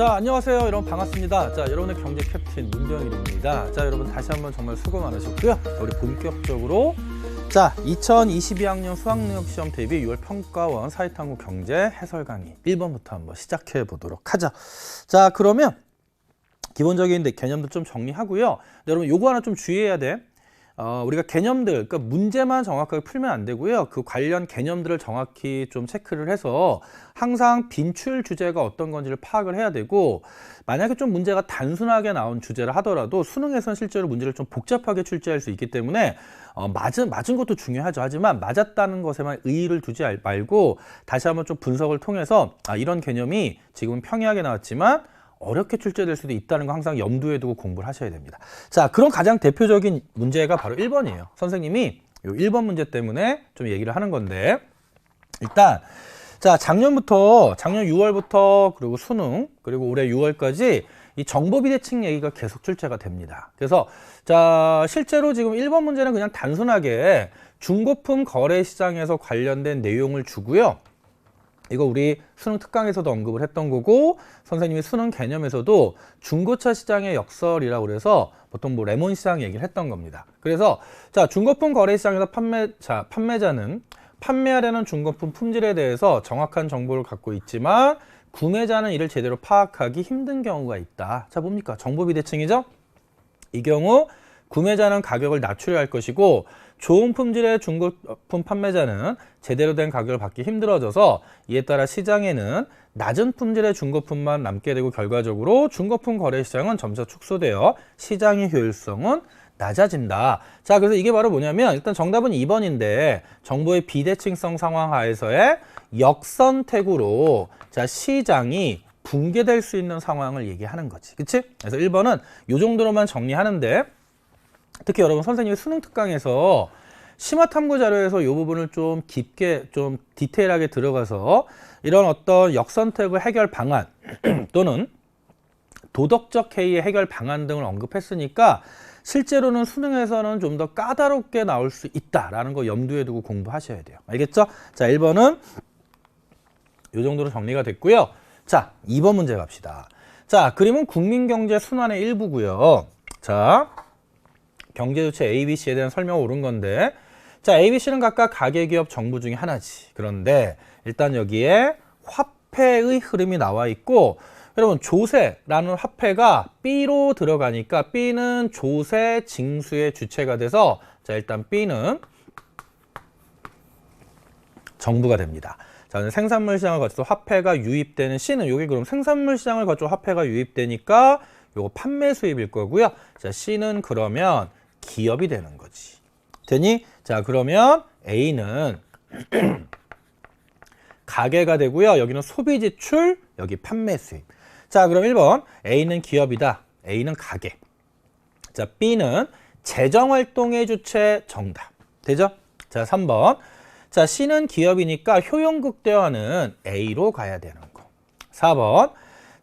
자, 안녕하세요. 여러분 반갑습니다. 자, 여러분의 경제 캡틴 문병일입니다. 자, 여러분 다시 한번 정말 수고 많으셨고요. 우리 본격적으로 자, 2022학년 수학능력시험 대비 6월 평가원 사회탐구 경제 해설 강의 1번부터 한번 시작해 보도록 하죠. 자, 그러면 기본적인 개념도 좀 정리하고요. 여러분 요거 하나 좀 주의해야 돼. 우리가 개념들, 그러니까 문제만 정확하게 풀면 안 되고요. 그 관련 개념들을 정확히 좀 체크를 해서 항상 빈출 주제가 어떤 건지를 파악을 해야 되고, 만약에 좀 문제가 단순하게 나온 주제를 하더라도 수능에서는 실제로 문제를 좀 복잡하게 출제할 수 있기 때문에 맞은 것도 중요하죠. 하지만 맞았다는 것에만 의의를 두지 말고 다시 한번 좀 분석을 통해서 이런 개념이 지금은 평이하게 나왔지만 어렵게 출제될 수도 있다는 거 항상 염두에 두고 공부를 하셔야 됩니다. 자, 그런 가장 대표적인 문제가 바로 1번이에요. 선생님이 이 1번 문제 때문에 좀 얘기를 하는 건데, 일단 자, 작년 6월부터 그리고 수능 그리고 올해 6월까지 이 정보비대칭 얘기가 계속 출제가 됩니다. 그래서 자, 실제로 지금 1번 문제는 그냥 단순하게 중고품 거래 시장에서 관련된 내용을 주고요. 이거 우리 수능 특강에서도 언급을 했던 거고, 선생님이 수능 개념에서도 중고차 시장의 역설이라고 그래서 보통 뭐 레몬 시장 얘기를 했던 겁니다. 그래서 자, 중고품 거래 시장에서 판매자는 판매하려는 중고품 품질에 대해서 정확한 정보를 갖고 있지만 구매자는 이를 제대로 파악하기 힘든 경우가 있다. 자, 뭡니까? 정보비대칭이죠? 이 경우 구매자는 가격을 낮추려 할 것이고 좋은 품질의 중고품 판매자는 제대로 된 가격을 받기 힘들어져서 이에 따라 시장에는 낮은 품질의 중고품만 남게 되고 결과적으로 중고품 거래 시장은 점차 축소되어 시장의 효율성은 낮아진다. 자, 그래서 이게 바로 뭐냐면 일단 정답은 2번인데 정보의 비대칭성 상황 하에서의 역선택으로 자, 시장이 붕괴될 수 있는 상황을 얘기하는 거지. 그치? 그래서 1번은 이 정도로만 정리하는데, 특히 여러분 선생님이 수능 특강에서 심화탐구 자료에서 이 부분을 좀 깊게 좀 디테일하게 들어가서 이런 어떤 역선택의 해결 방안 또는 도덕적 해이의 해결 방안 등을 언급했으니까 실제로는 수능에서는 좀 더 까다롭게 나올 수 있다라는 거 염두에 두고 공부하셔야 돼요. 알겠죠? 자, 1번은 이 정도로 정리가 됐고요. 자, 2번 문제 갑시다. 자, 그림은 국민경제 순환의 일부고요. 자, 경제주체 ABC에 대한 설명 옳은 건데, 자, ABC는 각각 가계기업 정부 중에 하나지. 그런데 일단 여기에 화폐의 흐름이 나와 있고, 여러분 조세라는 화폐가 B로 들어가니까 B는 조세 징수의 주체가 돼서 자, 일단 B는 정부가 됩니다. 자, 생산물 시장을 거쳐서 화폐가 유입되는 C는 여기 그럼 생산물 시장을 거쳐 화폐가 유입되니까 요거 판매 수입일 거고요. 자, C는 그러면 기업이 되는 거지. 되니? 자, 그러면 A는 가계가 되고요. 여기는 소비 지출, 여기 판매 수입. 자, 그럼 1번 A는 기업이다. A는 가계. 자, B는 재정활동의 주체 정답. 되죠? 자, 3번. 자, C는 기업이니까 효용 극대화는 A로 가야 되는 거. 4번.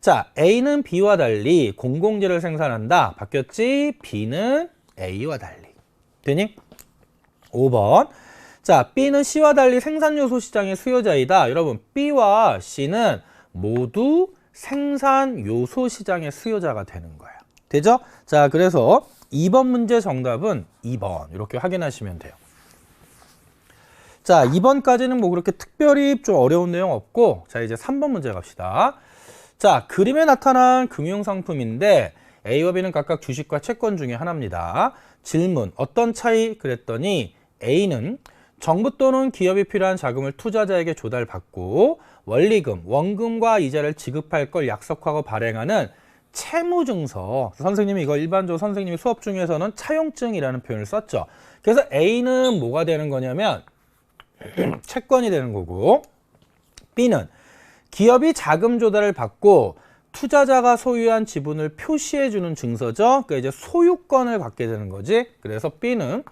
자, A는 B와 달리 공공재를 생산한다. 바뀌었지? B는 A와 달리. 되니? 5번. 자, B는 C와 달리 생산요소 시장의 수요자이다. 여러분, B와 C는 모두 생산요소 시장의 수요자가 되는 거예요. 되죠? 자, 그래서 2번 문제 정답은 2번. 이렇게 확인하시면 돼요. 자, 2번까지는 뭐 그렇게 특별히 좀 어려운 내용 없고, 자, 이제 3번 문제 갑시다. 자, 그림에 나타난 금융상품인데 A와 B는 각각 주식과 채권 중에 하나입니다. 질문, 어떤 차이? 그랬더니 A는 정부 또는 기업이 필요한 자금을 투자자에게 조달받고 원리금, 원금과 이자를 지급할 걸 약속하고 발행하는 채무증서. 선생님이 이거 일반적으로 선생님이 수업 중에서는 차용증이라는 표현을 썼죠. 그래서 A는 뭐가 되는 거냐면 채권이 되는 거고, B는 기업이 자금 조달을 받고 투자자가 소유한 지분을 표시해주는 증서죠. 그러니까 이제 소유권을 갖게 되는 거지. 그래서 B는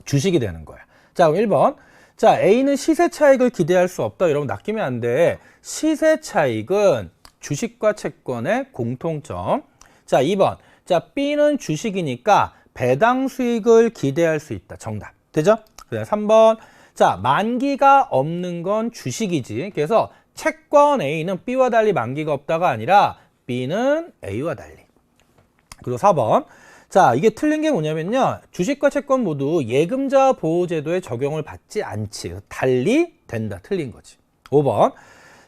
주식이 되는 거야. 자, 그럼 1번. 자, A는 시세 차익을 기대할 수 없다. 여러분 낚이면 안 돼. 시세 차익은 주식과 채권의 공통점. 자, 2번. 자, B는 주식이니까 배당 수익을 기대할 수 있다. 정답. 되죠? 그다음 3번. 자, 만기가 없는 건 주식이지. 그래서 채권 A는 B와 달리 만기가 없다가 아니라 B는 A와 달리. 그리고 4번. 자, 이게 틀린 게 뭐냐면요. 주식과 채권 모두 예금자 보호제도에 적용을 받지 않지. 달리 된다. 틀린 거지. 5번.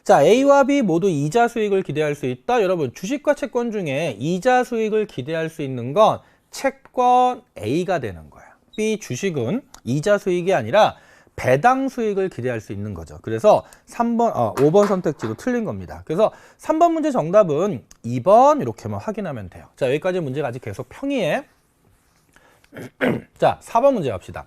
자, A와 B 모두 이자 수익을 기대할 수 있다. 여러분, 주식과 채권 중에 이자 수익을 기대할 수 있는 건 채권 A가 되는 거야. B 주식은 이자 수익이 아니라 배당 수익을 기대할 수 있는 거죠. 그래서 5번 선택지도 틀린 겁니다. 그래서 3번 문제 정답은 2번 이렇게만 확인하면 돼요. 자, 여기까지 문제가 아직 계속 평이해. 자, 4번 문제 갑시다.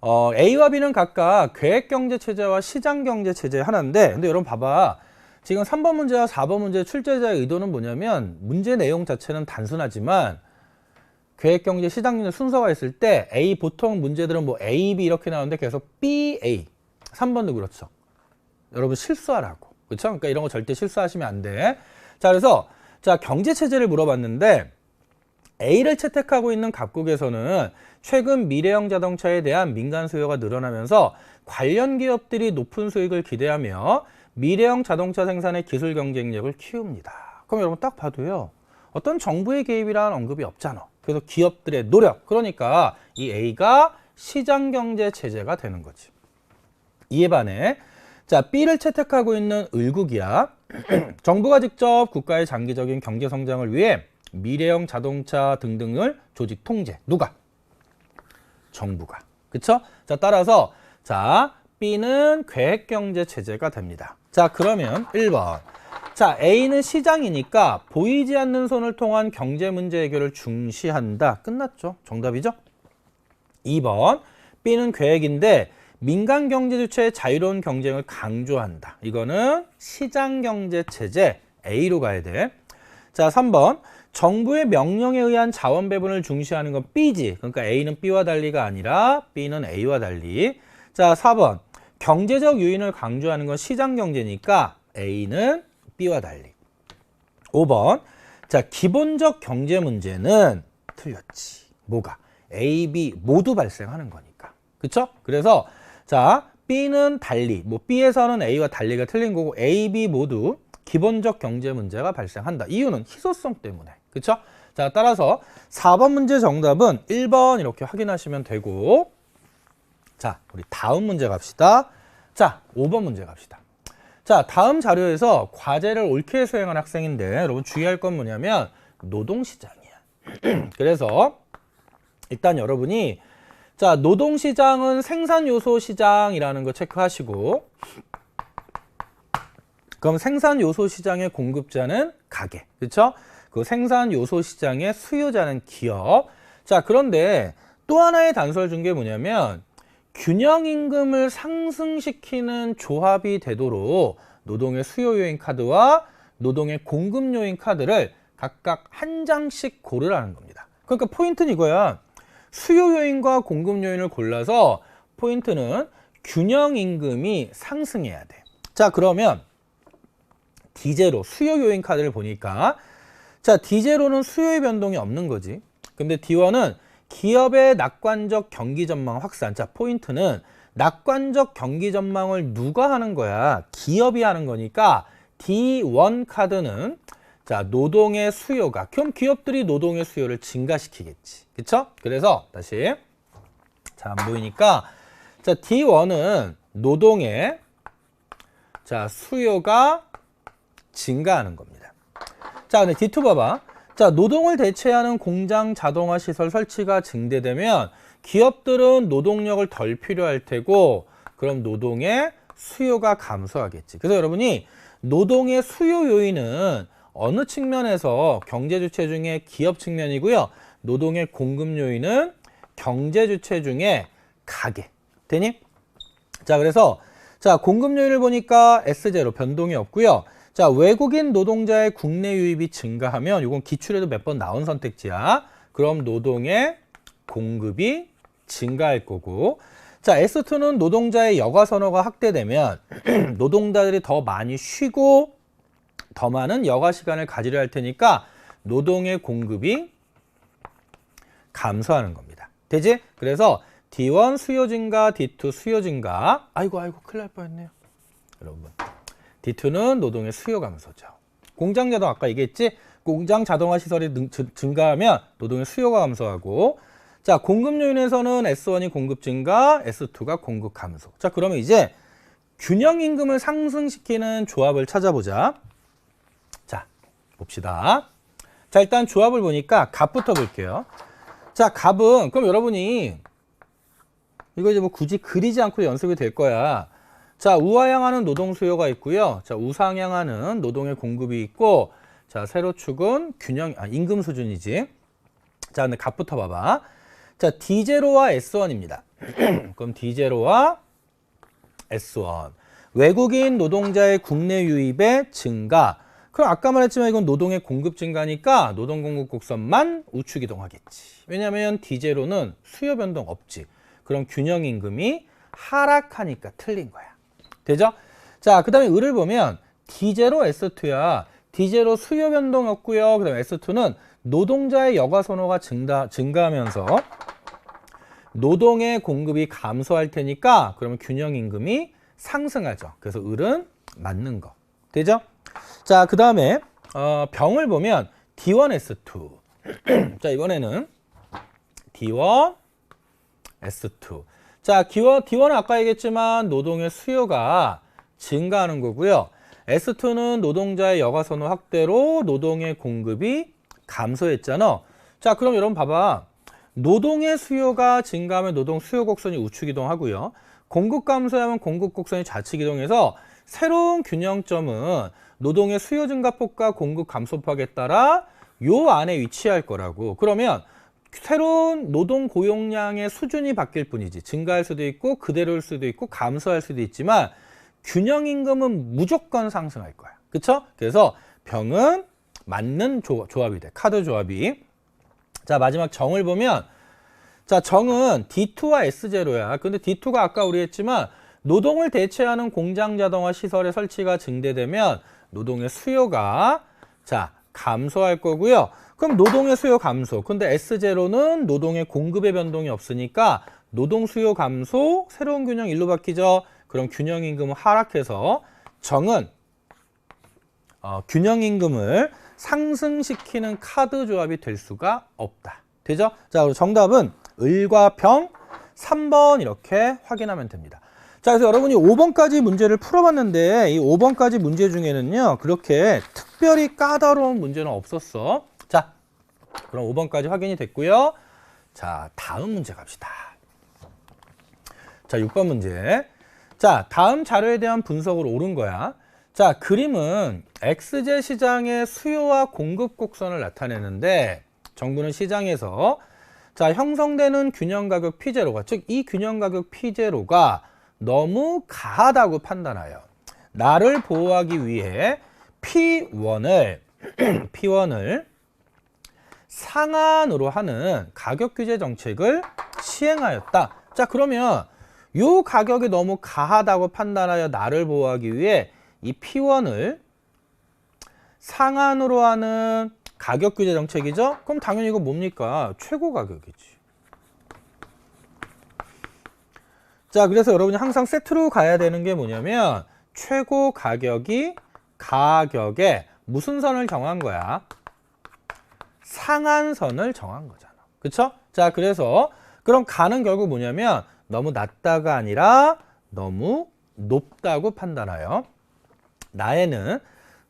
A와 B는 각각 계획경제체제와 시장경제체제 하나인데, 근데 여러분 봐봐. 지금 3번 문제와 4번 문제 출제자의 의도는 뭐냐면 문제 내용 자체는 단순하지만 계획경제, 시장경제 순서가 있을 때 A 보통 문제들은 뭐 A, B 이렇게 나오는데 계속 B, A. 3번도 그렇죠. 여러분 실수하라고. 그렇죠? 그러니까 이런 거 절대 실수하시면 안 돼. 자, 그래서 자, 경제체제를 물어봤는데 A를 채택하고 있는 각국에서는 최근 미래형 자동차에 대한 민간 수요가 늘어나면서 관련 기업들이 높은 수익을 기대하며 미래형 자동차 생산의 기술 경쟁력을 키웁니다. 그럼 여러분 딱 봐도요. 어떤 정부의 개입이라는 언급이 없잖아. 그래서 기업들의 노력. 그러니까 이 A가 시장경제 체제가 되는 거지. 이에 반해 자, B를 채택하고 있는 을국이야. 정부가 직접 국가의 장기적인 경제 성장을 위해 미래형 자동차 등등을 조직 통제. 누가? 정부가. 그쵸? 자, 따라서 자, B는 계획경제 체제가 됩니다. 자, 그러면 1번. 자, A는 시장이니까 보이지 않는 손을 통한 경제 문제 해결을 중시한다. 끝났죠? 정답이죠? 2번. B는 계획인데 민간 경제 주체의 자유로운 경쟁을 강조한다. 이거는 시장 경제 체제 A로 가야 돼. 자, 3번. 정부의 명령에 의한 자원 배분을 중시하는 건 B지. 그러니까 A는 B와 달리가 아니라 B는 A와 달리. 자, 4번. 경제적 유인을 강조하는 건 시장 경제니까 A는 B와 달리. 5번. 자, 기본적 경제 문제는 틀렸지. 뭐가? A, B 모두 발생하는 거니까. 그쵸? 그래서 자, B는 달리. 뭐 B에서는 A와 달리가 틀린 거고 A, B 모두 기본적 경제 문제가 발생한다. 이유는 희소성 때문에. 그쵸? 자, 따라서 4번 문제 정답은 1번 이렇게 확인하시면 되고, 자, 우리 다음 문제 갑시다. 자, 5번 문제 갑시다. 자, 다음 자료에서 과제를 옳게 수행한 학생인데 여러분 주의할 건 뭐냐면 노동시장이야. 그래서 일단 여러분이 자, 노동시장은 생산요소 시장이라는 거 체크하시고, 그럼 생산요소 시장의 공급자는 가게. 그렇죠? 그 생산요소 시장의 수요자는 기업. 자, 그런데 또 하나의 단서를 준 게 뭐냐면 균형임금을 상승시키는 조합이 되도록 노동의 수요 요인 카드와 노동의 공급 요인 카드를 각각 한 장씩 고르라는 겁니다. 그러니까 포인트는 이거야. 수요 요인과 공급 요인을 골라서 포인트는 균형임금이 상승해야 돼. 자, 그러면 D제로 수요 요인 카드를 보니까 자, D제로는 수요의 변동이 없는 거지. 근데 D1은 기업의 낙관적 경기 전망 확산. 자, 포인트는 낙관적 경기 전망을 누가 하는 거야? 기업이 하는 거니까 D1 카드는 자, 노동의 수요가. 그럼 기업들이 노동의 수요를 증가시키겠지. 그쵸? 그래서 다시 자, 안 보이니까 자, D1은 노동의 자, 수요가 증가하는 겁니다. 자, 근데 D2 봐봐. 자, 노동을 대체하는 공장 자동화 시설 설치가 증대되면 기업들은 노동력을 덜 필요할 테고 그럼 노동의 수요가 감소하겠지. 그래서 여러분이 노동의 수요 요인은 어느 측면에서 경제 주체 중에 기업 측면이고요. 노동의 공급 요인은 경제 주체 중에 가게. 되니? 자, 그래서 자, 공급 요인을 보니까 S0 변동이 없고요. 자, 외국인 노동자의 국내 유입이 증가하면 이건 기출에도 몇 번 나온 선택지야. 그럼 노동의 공급이 증가할 거고, 자, S2는 노동자의 여가 선호가 확대되면 노동자들이 더 많이 쉬고 더 많은 여가 시간을 가지려 할 테니까 노동의 공급이 감소하는 겁니다. 되지? 그래서 D1 수요 증가, D2 수요 증가. 아이고 큰일 날 뻔했네요. 여러분. D2는 노동의 수요 감소죠. 공장 자동 아까 얘기했지? 공장 자동화 시설이 증가하면 노동의 수요가 감소하고, 자, 공급 요인에서는 S1이 공급 증가, S2가 공급 감소. 자, 그러면 이제 균형 임금을 상승시키는 조합을 찾아보자. 자, 봅시다. 자, 일단 조합을 보니까 값부터 볼게요. 자, 값은 그럼 여러분이 이거 이제 뭐 굳이 그리지 않고 연습이 될 거야. 자, 우하향하는 노동 수요가 있고요. 자, 우상향하는 노동의 공급이 있고, 자, 세로축은 임금 수준이지. 자, 근데 값부터 봐봐. 자, D0와 S1입니다. 그럼 D0와 S1. 외국인 노동자의 국내 유입의 증가. 그럼 아까 말했지만 이건 노동의 공급 증가니까 노동 공급 곡선만 우측 이동하겠지. 왜냐면 D0는 수요 변동 없지. 그럼 균형 임금이 하락하니까 틀린 거야. 되죠? 자, 그 다음에 을을 보면 D0 S2야. D0 수요 변동 없고요. 그 다음에 S2는 노동자의 여가 선호가 증가하면서 노동의 공급이 감소할 테니까 그러면 균형 임금이 상승하죠. 그래서 을은 맞는 거. 되죠? 자, 그 다음에 병을 보면 D1 S2. 자, 이번에는 D1 S2. 자, D1은 아까 얘기했지만 노동의 수요가 증가하는 거고요. S2는 노동자의 여가 선호 확대로 노동의 공급이 감소했잖아. 자, 그럼 여러분 봐봐. 노동의 수요가 증가하면 노동 수요 곡선이 우측 이동하고요. 공급 감소하면 공급 곡선이 좌측 이동해서 새로운 균형점은 노동의 수요 증가폭과 공급 감소폭에 따라 요 안에 위치할 거라고. 그러면 새로운 노동 고용량의 수준이 바뀔 뿐이지. 증가할 수도 있고 그대로일 수도 있고 감소할 수도 있지만 균형 임금은 무조건 상승할 거야. 그쵸? 그래서 병은 맞는 조합이 돼. 카드 조합이. 자, 마지막 정을 보면, 자, 정은 D2와 S0야. 근데 D2가 아까 우리 했지만 노동을 대체하는 공장 자동화 시설의 설치가 증대되면 노동의 수요가 자, 감소할 거고요. 그럼 노동의 수요 감소. 근데 S0는 노동의 공급의 변동이 없으니까 노동 수요 감소, 새로운 균형 일로 바뀌죠. 그럼 균형 임금은 하락해서 정은 균형 임금을 상승시키는 카드 조합이 될 수가 없다. 되죠? 자, 그리고 정답은 을과 병 3번 이렇게 확인하면 됩니다. 자, 그래서 여러분이 5번까지 문제를 풀어봤는데 이 5번까지 문제 중에는요. 그렇게 특별히 까다로운 문제는 없었어. 자, 그럼 5번까지 확인이 됐고요. 자, 다음 문제 갑시다. 자, 6번 문제. 자, 다음 자료에 대한 분석으로 옳은 거야. 자, 그림은 XZ 시장의 수요와 공급 곡선을 나타내는데 정부는 시장에서 자, 형성되는 균형 가격 P0가 즉 이 균형 가격 P0가 너무 가하다고 판단하여 나를 보호하기 위해 P1을 상한으로 하는 가격 규제 정책을 시행하였다. 자, 그러면 요 가격이 너무 가하다고 판단하여 나를 보호하기 위해 이 P1을 상한으로 하는 가격 규제 정책이죠? 그럼 당연히 이거 뭡니까? 최고 가격이지. 자, 그래서 여러분이 항상 세트로 가야 되는 게 뭐냐면 최고 가격이 가격에 무슨 선을 정한 거야? 상한선을 정한 거잖아. 그쵸? 자, 그래서 그럼 가는 결국 뭐냐면 너무 낮다가 아니라 너무 높다고 판단하여 나에는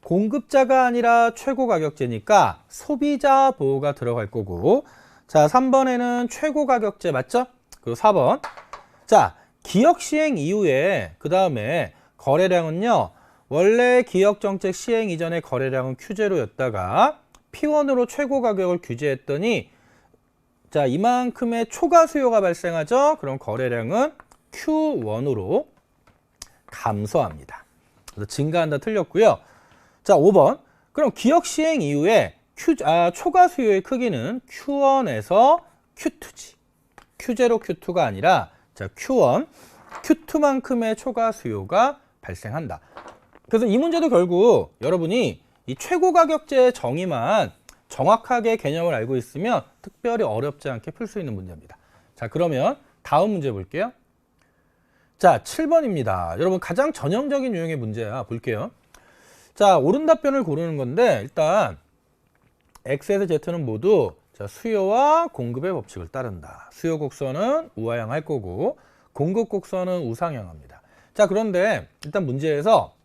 공급자가 아니라 최고 가격제니까 소비자 보호가 들어갈 거고 자, 3번에는 최고 가격제 맞죠? 그리고 4번 자, 기역 시행 이후에 그 다음에 거래량은요 원래 기역 정책 시행 이전의 거래량은 Q0였다가 P1으로 최고 가격을 규제했더니 자, 이만큼의 초과 수요가 발생하죠. 그럼 거래량은 Q1으로 감소합니다. 그래서 증가한다 틀렸고요. 자, 5번. 그럼 기역 시행 이후에 초과 수요의 크기는 Q1에서 Q2지. Q0, Q2가 아니라 자, Q1, Q2만큼의 초과 수요가 발생한다. 그래서 이 문제도 결국 여러분이 이 최고 가격제 정의만 정확하게 개념을 알고 있으면 특별히 어렵지 않게 풀 수 있는 문제입니다. 자, 그러면 다음 문제 볼게요. 자, 7번입니다. 여러분 가장 전형적인 유형의 문제야. 볼게요. 자, 옳은 답변을 고르는 건데 일단 X에서 Z는 모두 자, 수요와 공급의 법칙을 따른다. 수요 곡선은 우하향할 거고 공급 곡선은 우상향합니다. 자, 그런데 일단 문제에서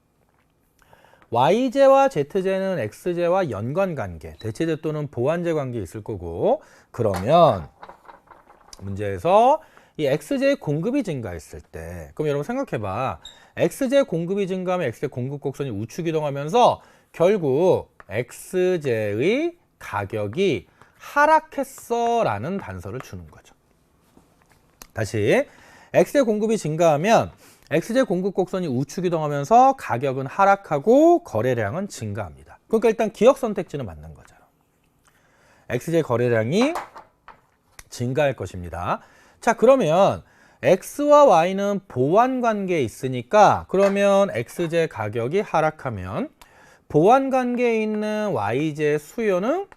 YJ와 ZJ는 XJ와 연관관계, 대체제 또는 보완제 관계 있을 거고 그러면 문제에서 이 XJ 공급이 증가했을 때 그럼 여러분 생각해봐. XJ 공급이 증가하면 XJ 공급 곡선이 우측 이동하면서 결국 XJ의 가격이 하락했어 라는 단서를 주는 거죠. 다시 XJ 공급이 증가하면 XJ 공급 곡선이 우측 이동하면서 가격은 하락하고 거래량은 증가합니다. 그러니까 일단 기억 선택지는 맞는 거죠. XJ 거래량이 증가할 것입니다. 자, 그러면 X와 Y는 보완 관계에 있으니까 그러면 XJ 가격이 하락하면 보완 관계에 있는 YJ 수요는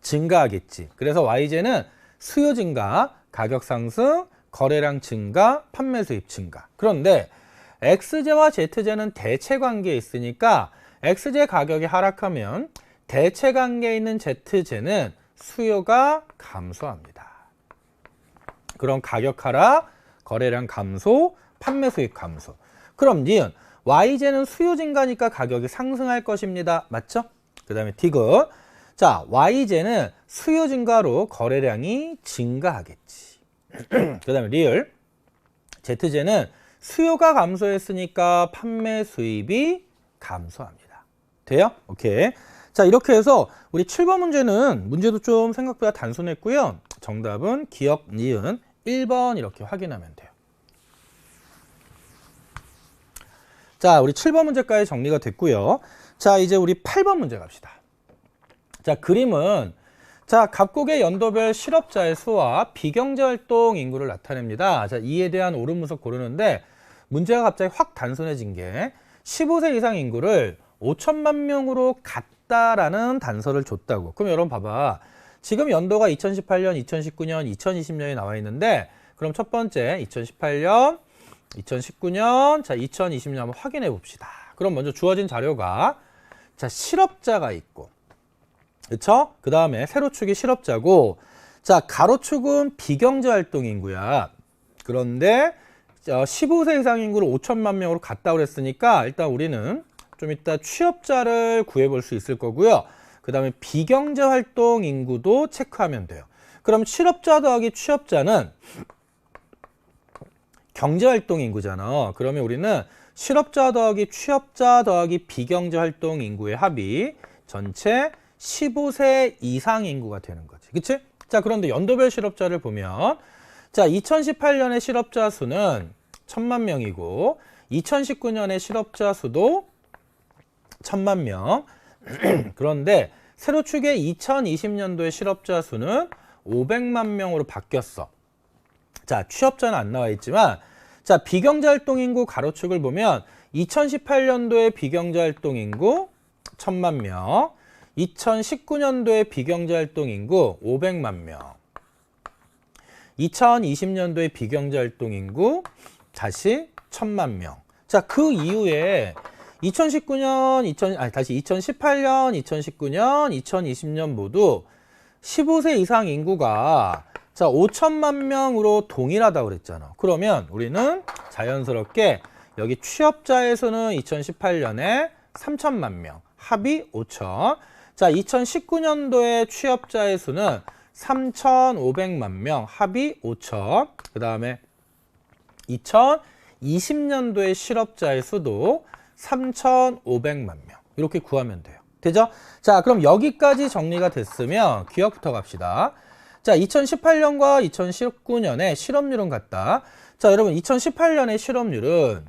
증가하겠지. 그래서 YJ는 수요 증가, 가격 상승, 거래량 증가, 판매 수입 증가. 그런데 XJ와 ZJ는 대체 관계에 있으니까 XJ 가격이 하락하면 대체 관계에 있는 ZJ는 수요가 감소합니다. 그럼 가격 하락, 거래량 감소, 판매 수입 감소. 그럼 니은 YJ는 수요 증가니까 가격이 상승할 것입니다. 맞죠? 그 다음에 디귿. 자, YJ는 수요 증가로 거래량이 증가하겠지. 그 다음에 리을. ZJ는 수요가 감소했으니까 판매 수입이 감소합니다. 돼요? 오케이. 자, 이렇게 해서 우리 7번 문제는 문제도 좀 생각보다 단순했고요. 정답은 기억 니은 1번 이렇게 확인하면 돼요. 자, 우리 7번 문제까지 정리가 됐고요. 자, 이제 우리 8번 문제 갑시다. 자, 그림은 자, 각국의 연도별 실업자의 수와 비경제활동 인구를 나타냅니다. 자, 이에 대한 옳은 문서 고르는데 문제가 갑자기 확 단순해진 게 15세 이상 인구를 5천만 명으로 갔다라는 단서를 줬다고. 그럼 여러분 봐봐. 지금 연도가 2018년, 2019년, 2020년이 나와 있는데 그럼 첫 번째 2018년, 2019년, 자 2020년 한번 확인해 봅시다. 그럼 먼저 주어진 자료가 자 실업자가 있고 그쵸? 그 다음에 세로축이 실업자고 자 가로축은 비경제활동 인구야. 그런데 15세 이상 인구를 5천만 명으로 갔다고 그랬으니까 일단 우리는 좀 이따 취업자를 구해볼 수 있을 거고요. 그 다음에 비경제활동 인구도 체크하면 돼요. 그럼 실업자 더하기 취업자는 경제활동 인구잖아. 그러면 우리는 실업자 더하기 취업자 더하기 비경제활동 인구의 합이 전체 15세 이상 인구가 되는 거지. 그치? 자, 그런데 연도별 실업자를 보면 자, 2018년의 실업자 수는 1,000만 명이고 2019년의 실업자 수도 1,000만 명. 그런데 세로축의 2020년도의 실업자 수는 500만 명으로 바뀌었어. 자, 취업자는 안 나와 있지만 자, 비경제활동 인구 가로축을 보면 2018년도의 비경제활동 인구 1,000만 명, 2019년도의 비경제활동 인구 500만 명, 2020년도의 비경제활동 인구 다시 1,000만 명. 자, 그 이후에 2018년, 2019년, 2020년 모두 15세 이상 인구가 자 5천만 명으로 동일하다고 그랬잖아. 그러면 우리는 자연스럽게 여기 취업자의 수는 2018년에 3천만 명, 합이 5천. 자 2019년도에 취업자의 수는 3,500만 명, 합이 5천. 그 다음에 2020년도에 실업자의 수도 3,500만 명. 이렇게 구하면 돼요. 되죠? 자, 그럼 여기까지 정리가 됐으면 기억부터 갑시다. 자, 2018년과 2019년에 실업률은 같다. 자, 여러분 2018년의 실업률은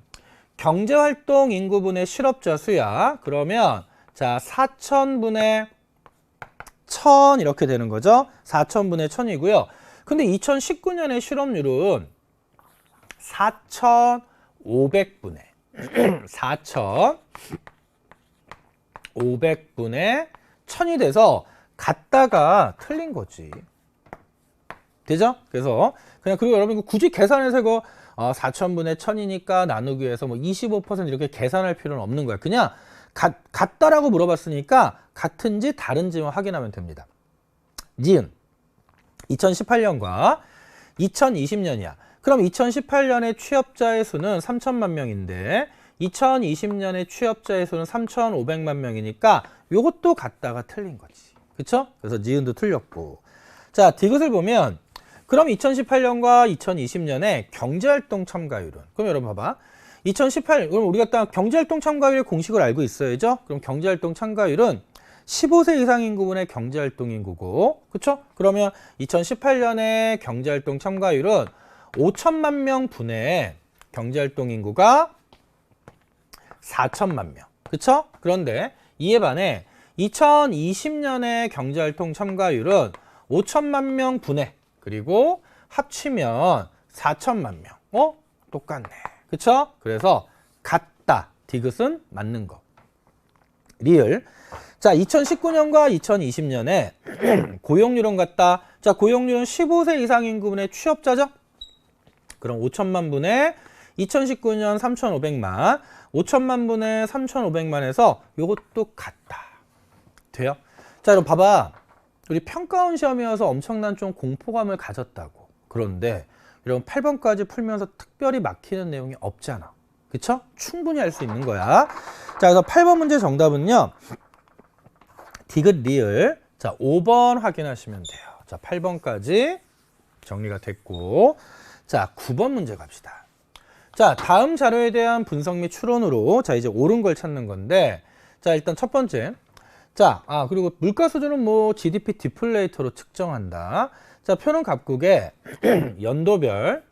경제활동 인구분의 실업자 수야. 그러면 자, 4,000분의 1,000 이렇게 되는 거죠. 4,000분의 1,000이고요. 근데 2019년의 실업률은 4,500분의 4,500분의 1,000이 돼서 같다가 틀린 거지. 되죠? 그래서 그냥 그리고 여러분 굳이 계산해서 이거 4,000분의 1,000이니까 나누기 위해서 뭐 25% 이렇게 계산할 필요는 없는 거야. 그냥 같다라고 물어봤으니까 같은지 다른지만 확인하면 됩니다. 니은 2018년과 2020년이야. 그럼 2018년의 취업자의 수는 3천만 명인데 2020년의 취업자의 수는 3,500만 명이니까 요것도 같다가 틀린 거지. 그쵸? 그래서 니은도 틀렸고. 자, 디귿을 보면 그럼 2018년과 2020년의 경제활동 참가율은? 그럼 여러분 봐봐. 2018, 그럼 우리가 딱 경제활동 참가율의 공식을 알고 있어야죠? 그럼 경제활동 참가율은 15세 이상 인구분의 경제활동 인구고, 그쵸? 그러면 2018년의 경제활동 참가율은 5천만 명 분의 경제활동 인구가 4천만 명. 그쵸? 그런데 이에 반해 2020년의 경제활동 참가율은 5천만 명 분의 그리고 합치면 4천만 명. 똑같네. 그쵸? 그래서 같다. 디귿은 맞는 거. 리을. 자, 2019년과 2020년에 고용률은 같다. 자, 고용률은 15세 이상 인구분의 취업자죠? 그럼 5천만 분의 2019년 3,500만, 5천만 분의 3,500만에서 요것도 같다. 돼요? 자, 여러분 봐봐. 우리 평가원 시험이어서 엄청난 좀 공포감을 가졌다고. 그런데 여러분 8번까지 풀면서 특별히 막히는 내용이 없잖아. 그쵸? 충분히 할 수 있는 거야. 자, 그래서 8번 문제 정답은요. 디귿 리을. 자, 5번 확인하시면 돼요. 자, 8번까지 정리가 됐고. 자, 9번 문제 갑시다. 자, 다음 자료에 대한 분석 및 추론으로 자, 이제 옳은 걸 찾는 건데. 자, 일단 첫 번째. 자, 그리고 물가 수준은 뭐 GDP 디플레이터로 측정한다. 자, 표는 각국의 연도별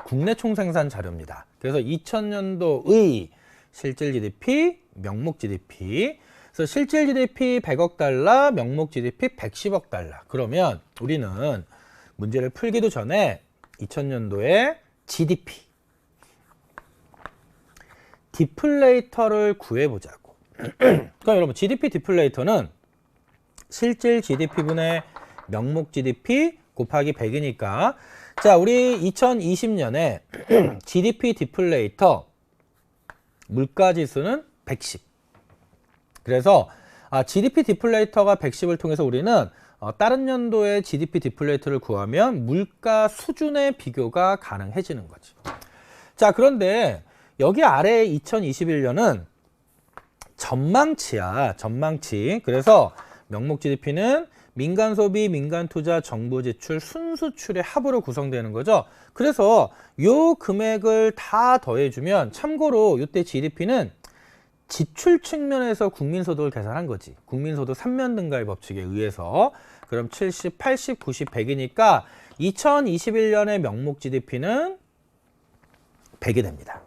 국내 총생산 자료입니다. 그래서 2000년도의 실질 GDP, 명목 GDP. 그래서 실질 GDP 100억 달러, 명목 GDP 110억 달러. 그러면 우리는 문제를 풀기도 전에 2000년도에 GDP, 디플레이터를 구해보자고. 그럼 여러분 GDP 디플레이터는 실질 GDP분의 명목 GDP 곱하기 100이니까 자, 우리 2020년에 GDP 디플레이터 물가지수는 110. 그래서 GDP 디플레이터가 110을 통해서 우리는 다른 연도의 GDP 디플레이터를 구하면 물가 수준의 비교가 가능해지는 거지. 자, 그런데 여기 아래 2021년은 전망치야. 전망치. 그래서 명목 GDP는 민간 소비, 민간 투자, 정부 지출, 순수출의 합으로 구성되는 거죠. 그래서 요 금액을 다 더해주면 참고로 이때 GDP는 지출 측면에서 국민소득을 계산한 거지. 국민소득 3면 등가의 법칙에 의해서. 그럼 70, 80, 90, 100이니까 2021년의 명목 GDP는 100이 됩니다.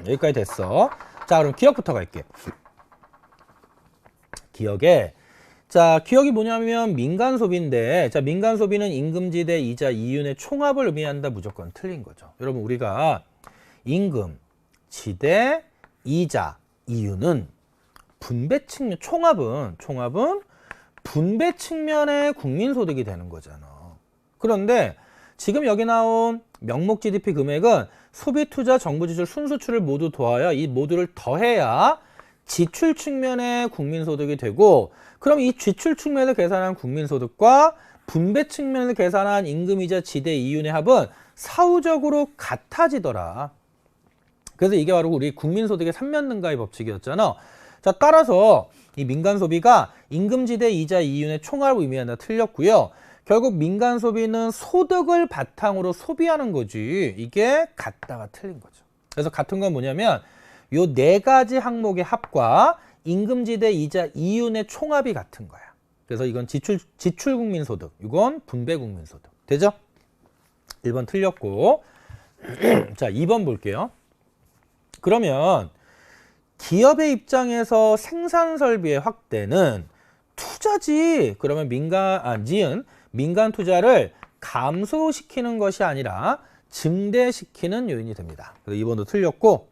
여기까지 됐어. 자, 그럼 기억부터 갈게. 기억에 자, 기억이 뭐냐면 민간 소비인데 자, 민간 소비는 임금, 지대, 이자, 이윤의 총합을 의미한다. 무조건 틀린 거죠. 여러분 우리가 임금, 지대, 이자, 이윤은 분배 측면, 총합은 분배 측면의 국민소득이 되는 거잖아. 그런데 지금 여기 나온 명목 GDP 금액은 소비, 투자, 정부 지출, 순수출을 모두 더하여 이 모두를 더해야 지출 측면의 국민소득이 되고 그럼 이 지출 측면에서 계산한 국민소득과 분배 측면에서 계산한 임금이자 지대 이윤의 합은 사후적으로 같아지더라. 그래서 이게 바로 우리 국민소득의 3면 등가의 법칙이었잖아. 자, 따라서 이 민간 소비가 임금, 지대, 이자, 이윤의 총합을 의미한다. 틀렸고요. 결국 민간 소비는 소득을 바탕으로 소비하는 거지. 이게 같다가 틀린 거죠. 그래서 같은 건 뭐냐면 요 네 가지 항목의 합과 임금, 지대, 이자, 이윤의 총합이 같은 거야. 그래서 이건 지출 국민소득, 이건 분배 국민소득. 되죠? 1번 틀렸고. 자, 2번 볼게요. 그러면 기업의 입장에서 생산 설비의 확대는 투자지. 그러면 니은 민간 투자를 감소시키는 것이 아니라 증대시키는 요인이 됩니다. 그래서 2번도 틀렸고.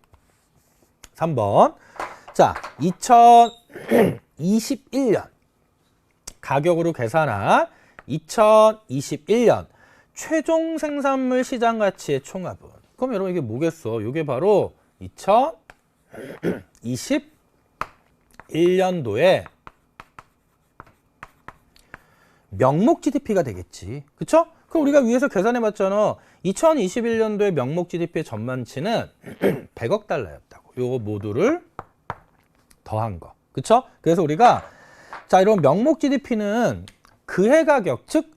3번. 자, 2021년 가격으로 계산한 2021년 최종 생산물 시장 가치의 총합은. 그럼 여러분 이게 뭐겠어? 이게 바로 2021년도에 명목 GDP가 되겠지. 그쵸? 그럼 우리가 위에서 계산해 봤잖아. 2021년도에 명목 GDP의 전망치는 100억 달러였다고. 요거 모두를 더한 거. 그쵸? 그래서 우리가 자, 이런 명목 GDP는 그해 가격, 즉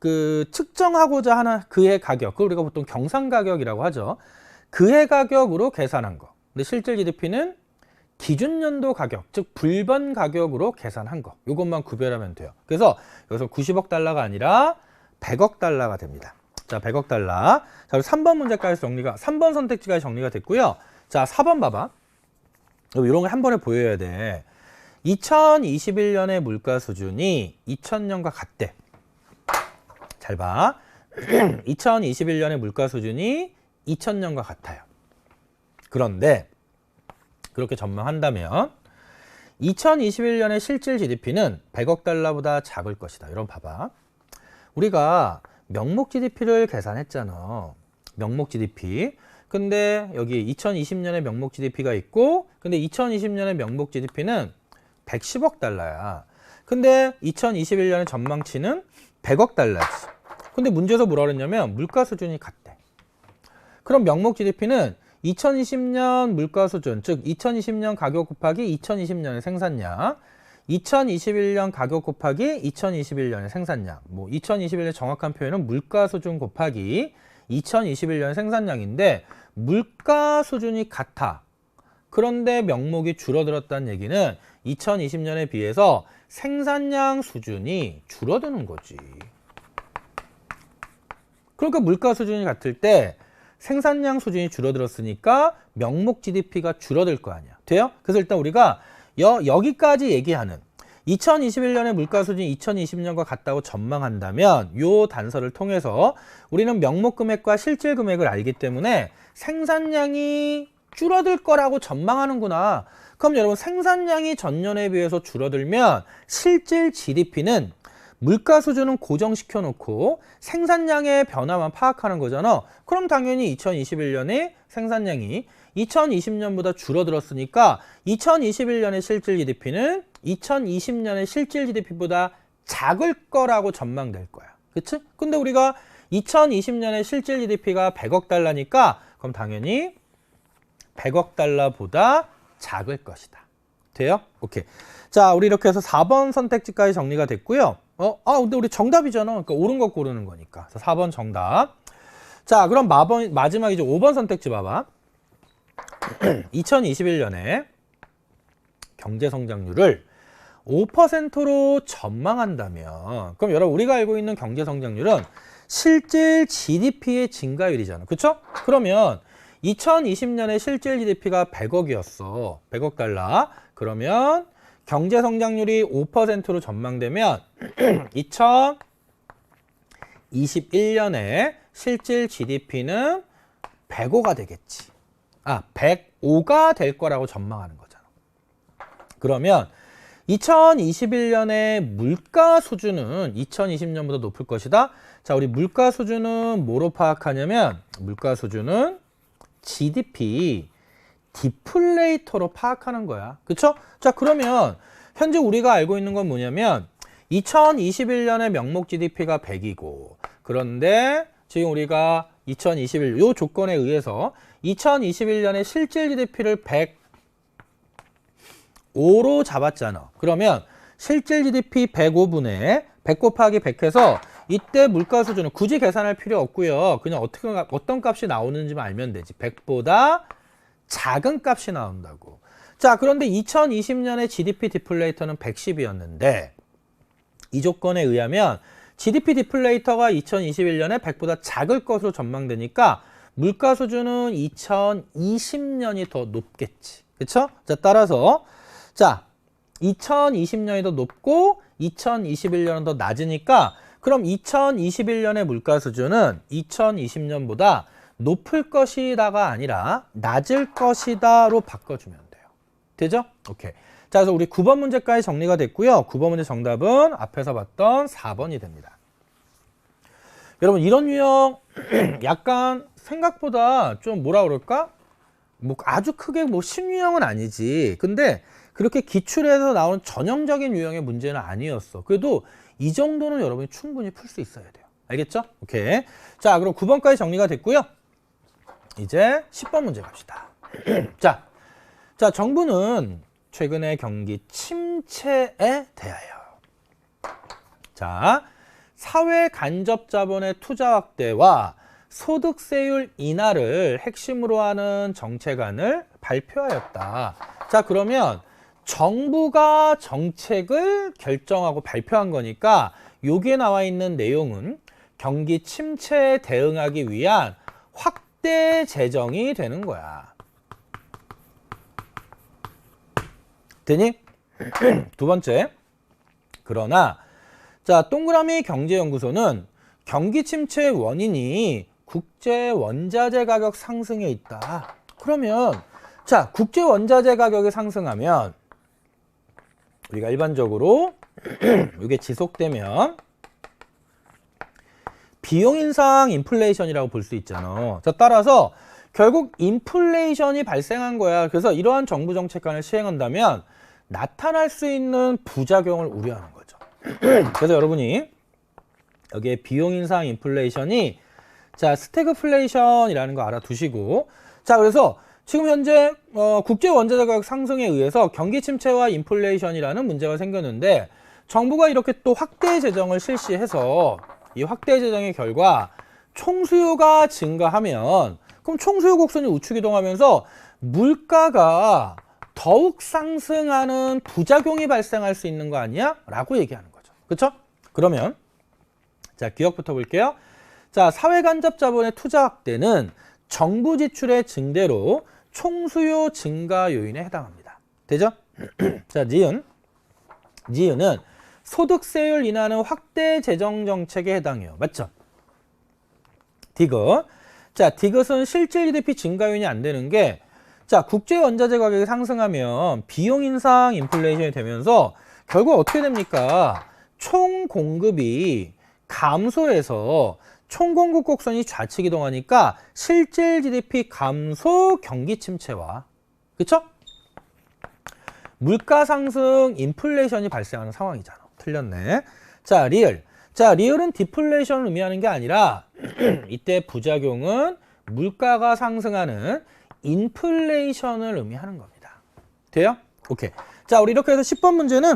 그 측정하고자 하는 그해 가격, 그걸 우리가 보통 경상 가격이라고 하죠. 그해 가격으로 계산한 거. 근데 실질 GDP는 기준연도 가격, 즉 불변 가격으로 계산한 거. 이것만 구별하면 돼요. 그래서 여기서 90억 달러가 아니라 100억 달러가 됩니다. 자, 100억 달러. 자, 그리고 3번 문제까지 정리가, 3번 선택지까지 정리가 됐고요. 자, 4번 봐봐. 이런 거 한 번에 보여야 돼. 2021년의 물가 수준이 2000년과 같대. 잘 봐. 2021년의 물가 수준이 2000년과 같아요. 그런데 그렇게 전망한다면 2021년의 실질 GDP는 100억 달러보다 작을 것이다. 이런 봐봐. 우리가 명목 GDP를 계산했잖아. 명목 GDP. 근데 여기 2020년에 명목 GDP가 있고, 근데 2020년에 명목 GDP는 110억 달러야. 근데 2021년의 전망치는 100억 달러지. 근데 문제에서 뭐라 그랬냐면 물가 수준이 같대. 그럼 명목 GDP는 2020년 물가 수준, 즉 2020년 가격 곱하기 2020년의 생산량, 2021년 가격 곱하기 2021년의 생산량, 뭐 2021년 정확한 표현은 물가 수준 곱하기 2021년의 생산량인데 물가 수준이 같아. 그런데 명목이 줄어들었다는 얘기는 2020년에 비해서 생산량 수준이 줄어드는 거지. 그러니까 물가 수준이 같을 때 생산량 수준이 줄어들었으니까 명목 GDP가 줄어들 거 아니야. 돼요? 그래서 일단 우리가 여기까지 얘기하는 2021년의 물가 수준이 2020년과 같다고 전망한다면 요 단서를 통해서 우리는 명목 금액과 실질 금액을 알기 때문에 생산량이 줄어들 거라고 전망하는구나. 그럼 여러분 생산량이 전년에 비해서 줄어들면 실질 GDP는 물가 수준은 고정시켜 놓고 생산량의 변화만 파악하는 거잖아. 그럼 당연히 2021년에 생산량이 2020년보다 줄어들었으니까 2021년의 실질 GDP는 2020년의 실질 GDP보다 작을 거라고 전망될 거야. 그치? 근데 우리가 2020년의 실질 GDP가 100억 달러니까 그럼 당연히 100억 달러보다 작을 것이다. 돼요? 오케이. 자, 우리 이렇게 해서 4번 선택지까지 정리가 됐고요. 근데 우리 정답이잖아. 그러니까 옳은 거 고르는 거니까. 4번 정답. 자, 그럼 마지막 이제 5번 선택지 봐봐. 2021년에 경제 성장률을 5%로 전망한다면, 그럼 여러분 우리가 알고 있는 경제 성장률은 실질 GDP의 증가율이잖아. 그쵸? 그러면 2020년에 실질 GDP가 100억이었어. 100억 달러. 그러면 경제 성장률이 5%로 전망되면 2021년에 실질 GDP는 105가 되겠지. 105가 될 거라고 전망하는 거잖아. 그러면 2021년의 물가 수준은 2020년보다 높을 것이다. 자, 우리 물가 수준은 뭐로 파악하냐면 물가 수준은 GDP 디플레이터로 파악하는 거야. 그쵸? 자, 그러면 현재 우리가 알고 있는 건 뭐냐면 2021년에 명목 GDP가 100이고 그런데 지금 우리가 2021 요 조건에 의해서 2021년에 실질 GDP를 105로 잡았잖아. 그러면 실질 GDP 105분의 100 곱하기 100 해서 이때 물가 수준은 굳이 계산할 필요 없고요. 그냥 어떤 값이 나오는지만 알면 되지. 100보다 작은 값이 나온다고. 자, 그런데 2020년에 GDP 디플레이터는 110이었는데 이 조건에 의하면 GDP 디플레이터가 2021년에 100보다 작을 것으로 전망되니까 물가 수준은 2020년이 더 높겠지. 그쵸? 자, 따라서 자, 2020년이 더 높고 2021년은 더 낮으니까 그럼 2021년의 물가 수준은 2020년보다 높을 것이다가 아니라 낮을 것이다로 바꿔주면 돼요. 되죠? 오케이. 자, 그래서 우리 9번 문제까지 정리가 됐고요. 9번 문제 정답은 앞에서 봤던 4번이 됩니다. 여러분 이런 유형 약간 생각보다 좀 뭐라 그럴까? 뭐 아주 크게 뭐 신유형은 아니지. 근데 그렇게 기출에서 나오는 전형적인 유형의 문제는 아니었어. 그래도 이 정도는 여러분이 충분히 풀 수 있어야 돼요. 알겠죠? 오케이. 자, 그럼 9번까지 정리가 됐고요. 이제 10번 문제 갑시다. 자, 정부는 최근의 경기 침체에 대하여. 자, 사회 간접 자본의 투자 확대와 소득세율 인하를 핵심으로 하는 정책안을 발표하였다. 자, 그러면 정부가 정책을 결정하고 발표한 거니까 여기에 나와 있는 내용은 경기 침체에 대응하기 위한 확대 재정이 되는 거야. 되니? 두 번째. 그러나 자, 동그라미 경제연구소는 경기 침체의 원인이 국제 원자재 가격 상승에 있다. 그러면 자, 국제 원자재 가격이 상승하면 우리가 일반적으로 이게 지속되면 비용 인상 인플레이션이라고 볼 수 있잖아. 자, 따라서 결국 인플레이션이 발생한 거야. 그래서 이러한 정부 정책안을 시행한다면 나타날 수 있는 부작용을 우려하는 거죠. 그래서 여러분이 여기에 비용 인상 인플레이션이 자, 스태그플레이션이라는 거 알아두시고, 자, 그래서 지금 현재 국제 원자재 가격 상승에 의해서 경기 침체와 인플레이션이라는 문제가 생겼는데 정부가 이렇게 또 확대 재정을 실시해서 이 확대 재정의 결과 총수요가 증가하면 그럼 총수요 곡선이 우측 이동하면서 물가가 더욱 상승하는 부작용이 발생할 수 있는 거 아니야? 라고 얘기하는 거죠. 그렇죠? 그러면 자, 기억부터 볼게요. 자, 사회 간접 자본의 투자 확대는 정부 지출의 증대로 총수요 증가 요인에 해당합니다. 되죠? 자, 니은은 소득세율 인하는 확대 재정 정책에 해당해요. 맞죠? 디귿. 자, 디귿은 실질 GDP 증가 요인이 안 되는 게 자, 국제 원자재 가격이 상승하면 비용 인상 인플레이션이 되면서 결국 어떻게 됩니까? 총 공급이 감소해서 총 공급 곡선이 좌측 이동하니까 실질 GDP 감소 경기 침체와 그쵸? 물가 상승 인플레이션이 발생하는 상황이잖아. 틀렸네. 자, 리을. 자, 리을은 디플레이션을 의미하는 게 아니라 이때 부작용은 물가가 상승하는 인플레이션을 의미하는 겁니다. 돼요? 오케이. 자, 우리 이렇게 해서 10번 문제는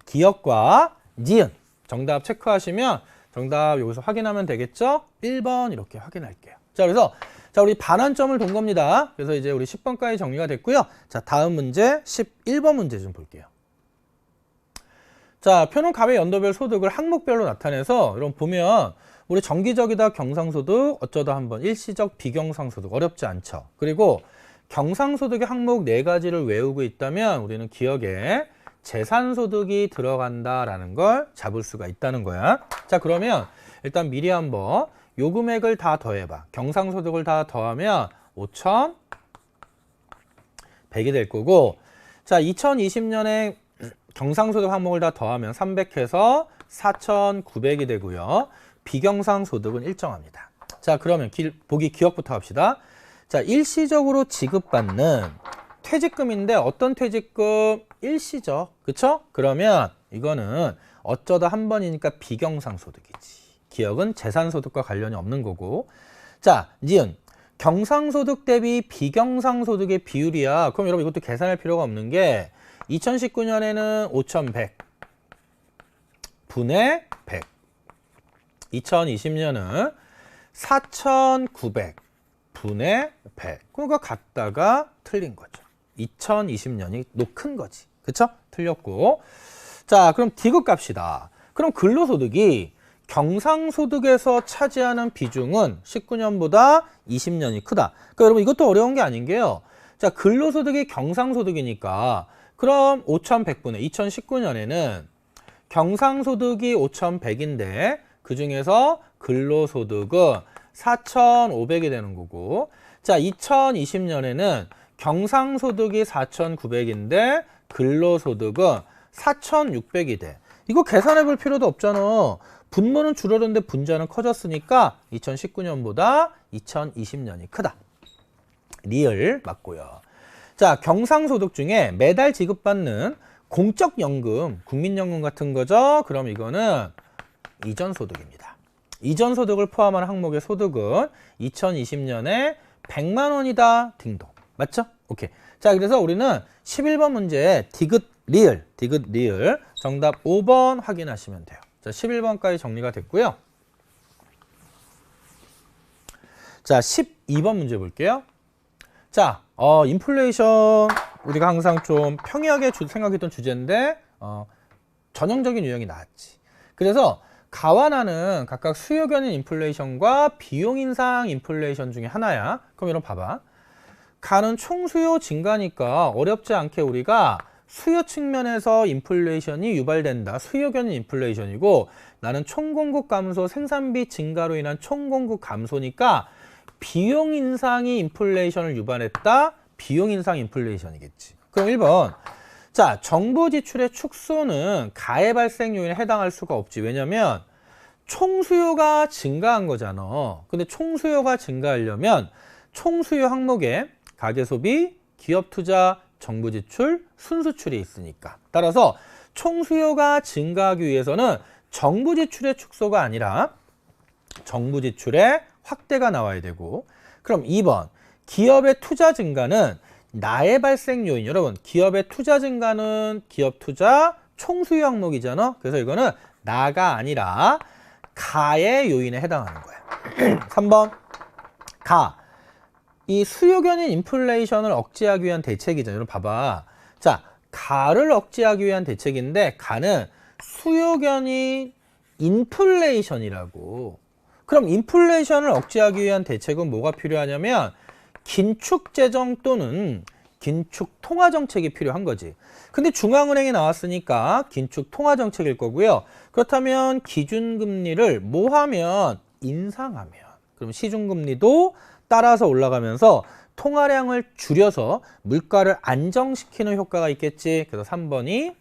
기억과 니은 정답 체크하시면 정답 여기서 확인하면 되겠죠? 1번 이렇게 확인할게요. 자, 그래서 자, 우리 반환점을 돈 겁니다. 그래서 이제 우리 10번까지 정리가 됐고요. 자, 다음 문제 11번 문제 좀 볼게요. 자, 표는 값의 연도별 소득을 항목별로 나타내서 여러분 보면 우리 정기적이다 경상소득 어쩌다 한번 일시적 비경상소득 어렵지 않죠. 그리고 경상소득의 항목 4가지를 외우고 있다면 우리는 기억에 재산소득이 들어간다라는 걸 잡을 수가 있다는 거야. 자, 그러면 일단 미리 한번 요 금액을 다 더해봐. 경상소득을 다 더하면 5,100이 될 거고, 자, 2020년에 경상소득 항목을 다 더하면 300해서 4,900이 되고요. 비경상소득은 일정합니다. 자, 그러면 보기 기억부터 합시다. 자, 일시적으로 지급받는 퇴직금인데 어떤 퇴직금? 일시적. 그쵸? 그러면 이거는 어쩌다 한 번이니까 비경상소득이지. 기억은 재산소득과 관련이 없는 거고. 자, 니은. 경상소득 대비 비경상소득의 비율이야. 그럼 여러분 이것도 계산할 필요가 없는 게 2019년에는 5,100 분의 100. 2020년은 4,900 분의 100. 그거 같다가 틀린 거죠. 2020년이 큰 거지. 그쵸? 틀렸고. 자, 그럼 디귿 갑시다. 그럼 근로소득이 경상소득에서 차지하는 비중은 19년보다 20년이 크다. 그러니까 여러분 이것도 어려운 게 아닌 게요. 자, 근로소득이 경상소득이니까 그럼 5,100분의 2019년에는 경상소득이 5,100인데 그 중에서 근로소득은 4,500이 되는 거고, 자, 2020년에는 경상소득이 4,900인데 근로소득은 4,600이 돼. 이거 계산해 볼 필요도 없잖아. 분모는 줄어드는데 분자는 커졌으니까 2019년보다 2020년이 크다. 리을 맞고요. 자, 경상소득 중에 매달 지급받는 공적연금, 국민연금 같은 거죠. 그럼 이거는 이전소득입니다. 이전소득을 포함한 항목의 소득은 2020년에 100만 원이다. 딩동. 맞죠? 오케이. 자, 그래서 우리는 11번 문제 디귿 리을 정답 5번 확인하시면 돼요. 자, 11번까지 정리가 됐고요. 자, 12번 문제 볼게요. 자, 인플레이션 우리가 항상 좀 평이하게 생각했던 주제인데 전형적인 유형이 나왔지. 그래서 가와 나는 각각 수요 견인 인플레이션과 비용 인상 인플레이션 중에 하나야. 그럼 여러분 봐봐. 가는 총수요 증가니까 어렵지 않게 우리가 수요 측면에서 인플레이션이 유발된다. 수요 견인 인플레이션이고 나는 총공급 감소 생산비 증가로 인한 총공급 감소니까 비용 인상이 인플레이션을 유발했다. 비용 인상 인플레이션이겠지. 그럼 1번. 자, 정부 지출의 축소는 가해 발생 요인에 해당할 수가 없지. 왜냐면 총수요가 증가한 거잖아. 근데 총수요가 증가하려면 총수요 항목에 가계소비, 기업투자, 정부지출, 순수출이 있으니까. 따라서 총수요가 증가하기 위해서는 정부지출의 축소가 아니라 정부지출의 확대가 나와야 되고. 그럼 2번. 기업의 투자 증가는 나의 발생 요인. 여러분, 기업의 투자 증가는 기업투자 총수요 항목이잖아. 그래서 이거는 나가 아니라 가의 요인에 해당하는 거야. 3번. 가. 이 수요 견인 인플레이션을 억제하기 위한 대책이잖아요. 여러분 봐봐. 자, 가를 억제하기 위한 대책인데 가는 수요 견인 인플레이션이라고. 그럼 인플레이션을 억제하기 위한 대책은 뭐가 필요하냐면 긴축 재정 또는 긴축 통화 정책이 필요한 거지. 근데 중앙은행이 나왔으니까 긴축 통화 정책일 거고요. 그렇다면 기준금리를 뭐 하면? 인상하면. 그럼 시중금리도 따라서 올라가면서 통화량을 줄여서 물가를 안정시키는 효과가 있겠지. 그래서 3번이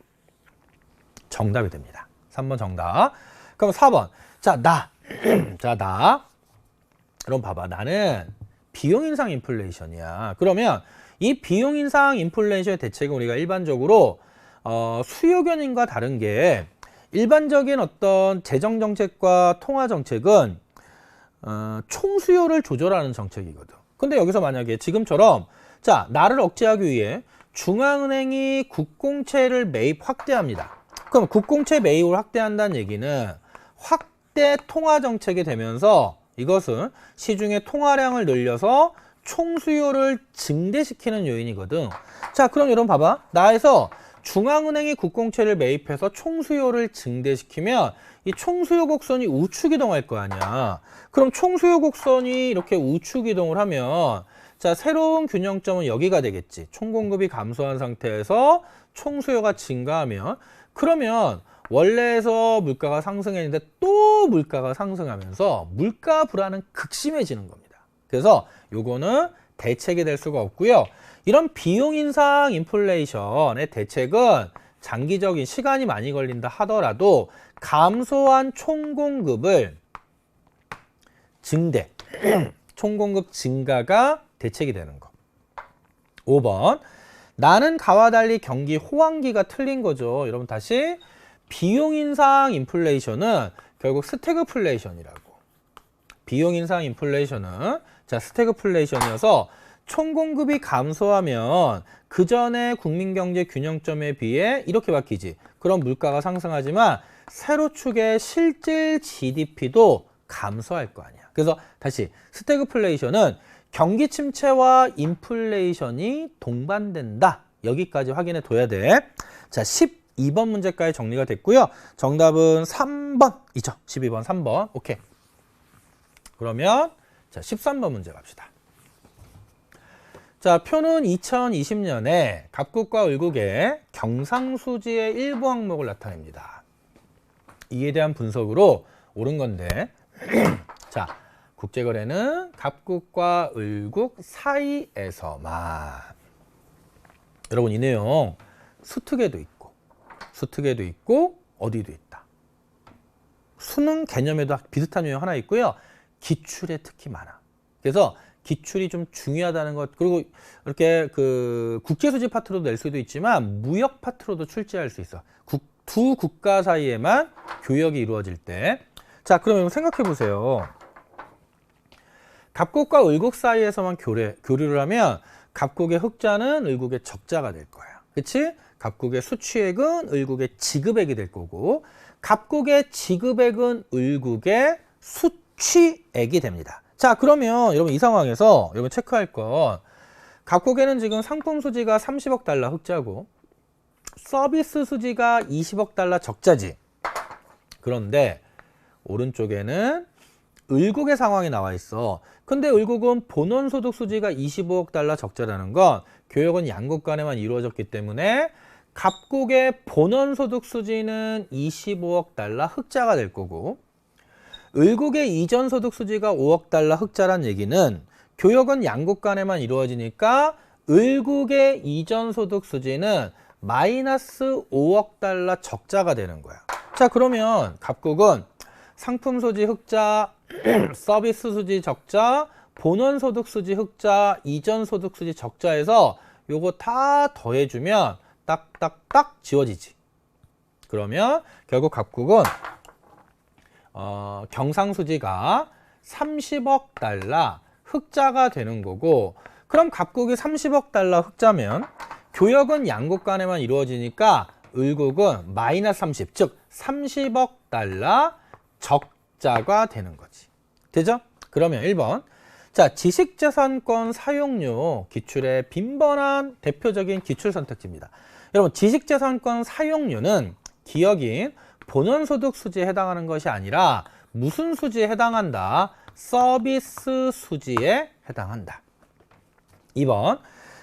정답이 됩니다. 3번 정답. 그럼 4번. 자, 나. 자, 나. 그럼 봐봐. 나는 비용 인상 인플레이션이야. 그러면 이 비용 인상 인플레이션의 대책은 우리가 일반적으로 수요 견인과 다른 게 일반적인 어떤 재정 정책과 통화 정책은 총수요를 조절하는 정책이거든. 근데 여기서 만약에 지금처럼 자, 나를 억제하기 위해 중앙은행이 국공채를 매입 확대합니다. 그럼 국공채 매입을 확대한다는 얘기는 확대 통화 정책이 되면서 이것은 시중의 통화량을 늘려서 총수요를 증대시키는 요인이거든. 자, 그럼 여러분 봐봐. 나에서 중앙은행이 국공채를 매입해서 총수요를 증대시키면 이 총수요 곡선이 우측 이동할 거 아니야. 그럼 총수요 곡선이 이렇게 우측 이동을 하면 자, 새로운 균형점은 여기가 되겠지. 총공급이 감소한 상태에서 총수요가 증가하면 그러면 원래에서 물가가 상승했는데 또 물가가 상승하면서 물가 불안은 극심해지는 겁니다. 그래서 요거는 대책이 될 수가 없고요. 이런 비용 인상 인플레이션의 대책은 장기적인 시간이 많이 걸린다 하더라도 감소한 총공급을 증대, 총공급 증가가 대책이 되는 거. 5번. 나는 가와 달리 경기 호황기가 틀린 거죠. 여러분 다시 비용 인상 인플레이션은 결국 스태그플레이션이라고. 비용 인상 인플레이션은 자, 스태그플레이션이어서 총공급이 감소하면 그 전에 국민경제 균형점에 비해 이렇게 바뀌지. 그럼 물가가 상승하지만 세로축의 실질 GDP도 감소할 거 아니야. 그래서 다시 스태그플레이션은 경기 침체와 인플레이션이 동반된다. 여기까지 확인해 둬야 돼. 자, 12번 문제까지 정리가 됐고요. 정답은 3번이죠. 12번 3번. 오케이. 그러면 자, 13번 문제 갑시다. 자, 표는 2020년에 갑국과 을국의 경상수지의 일부 항목을 나타냅니다. 이에 대한 분석으로 옳은 건데 자, 국제거래는 갑국과 을국 사이에서만. 여러분 이 내용 수특에도 있고 어디도 있다. 수능 개념에도 비슷한 유형 하나 있고요. 기출에 특히 많아. 그래서 기출이 좀 중요하다는 것, 그리고 이렇게 그 국제수지 파트로도 낼 수도 있지만 무역 파트로도 출제할 수 있어. 두 국가 사이에만 교역이 이루어질 때. 자, 그러면 생각해 보세요. 갑국과 을국 사이에서만 교류를 하면 갑국의 흑자는 을국의 적자가 될 거야. 그치? 갑국의 수취액은 을국의 지급액이 될 거고, 갑국의 지급액은 을국의 수취액이 됩니다. 자, 그러면 여러분 이 상황에서 여러분 체크할 건, 갑국에는 지금 상품 수지가 30억 달러 흑자고 서비스 수지가 20억 달러 적자지. 그런데 오른쪽에는 을국의 상황이 나와 있어. 근데 을국은 본원소득 수지가 25억 달러 적자라는 건 교역은 양국 간에만 이루어졌기 때문에 갑국의 본원소득 수지는 25억 달러 흑자가 될 거고, 을국의 이전소득 수지가 5억 달러 흑자란 얘기는 교역은 양국 간에만 이루어지니까 을국의 이전소득 수지는 마이너스 5억 달러 적자가 되는 거야. 자, 그러면 갑국은 상품 수지 흑자, 서비스 수지 적자, 본원 소득 수지 흑자, 이전 소득 수지 적자에서 요거 다 더해주면 딱딱딱 지워지지. 그러면 결국 갑국은 경상수지가 30억 달러 흑자가 되는 거고, 그럼 갑국이 30억 달러 흑자면 교역은 양국 간에만 이루어지니까 을국은 마이너스 30, 즉 30억 달러 적자가 되는 거지. 되죠? 그러면 1번. 자, 지식재산권 사용료 기출의 빈번한 대표적인 기출 선택지입니다. 여러분, 지식재산권 사용료는 기억인 본원소득 수지에 해당하는 것이 아니라 무슨 수지에 해당한다? 서비스 수지에 해당한다. 2번.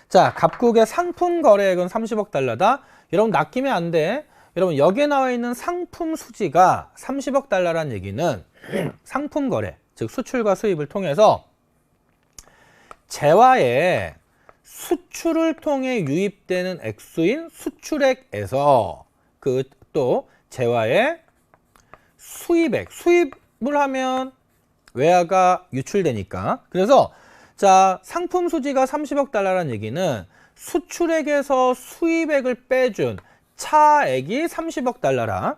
자, 갑국의 상품 거래액은 30억 달러다. 여러분, 낚이면 안 돼. 여러분, 여기에 나와 있는 상품 수지가 30억 달러란 얘기는 상품 거래, 즉 수출과 수입을 통해서 재화에 수출을 통해 유입되는 액수인 수출액에서 그 또 재화에 수입액, 수입을 하면 외화가 유출되니까. 그래서 자, 상품 수지가 30억 달러란 얘기는 수출액에서 수입액을 빼준 차액이 30억 달러라.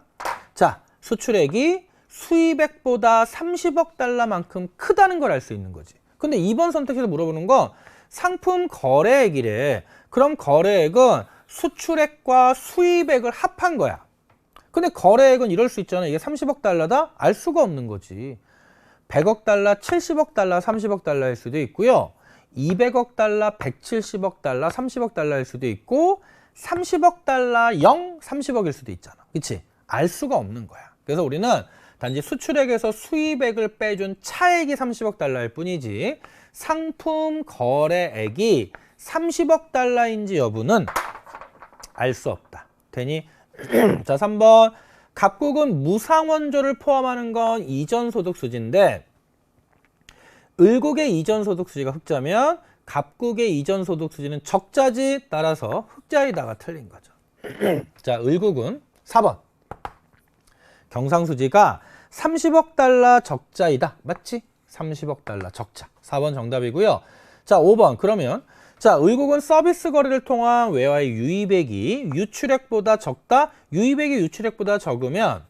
자, 수출액이 수입액보다 30억 달러만큼 크다는 걸 알 수 있는 거지. 근데 2번 선택에서 물어보는 건 상품 거래액이래. 그럼 거래액은 수출액과 수입액을 합한 거야. 근데 거래액은 이럴 수 있잖아. 이게 30억 달러다? 알 수가 없는 거지. 100억 달러, 70억 달러, 30억 달러일 수도 있고요. 200억 달러, 170억 달러, 30억 달러일 수도 있고 30억 달러 0, 30억일 수도 있잖아. 그치? 알 수가 없는 거야. 그래서 우리는 단지 수출액에서 수입액을 빼준 차액이 30억 달러일 뿐이지 상품 거래액이 30억 달러인지 여부는 알 수 없다. 되니? 자, 3번. 갑국은 무상원조를 포함하는 건 이전소득 수지인데 을국의 이전소득 수지가 흑자면 갑국의 이전소득 수지는 적자지. 따라서 흑자이다가 틀린 거죠. 자, 을국은 4번. 경상수지가 30억 달러 적자이다. 맞지? 30억 달러 적자. 4번 정답이고요. 자, 5번. 그러면 자, 을국은 서비스 거래를 통한 외화의 유입액이 유출액보다 적다. 유입액이 유출액보다 적으면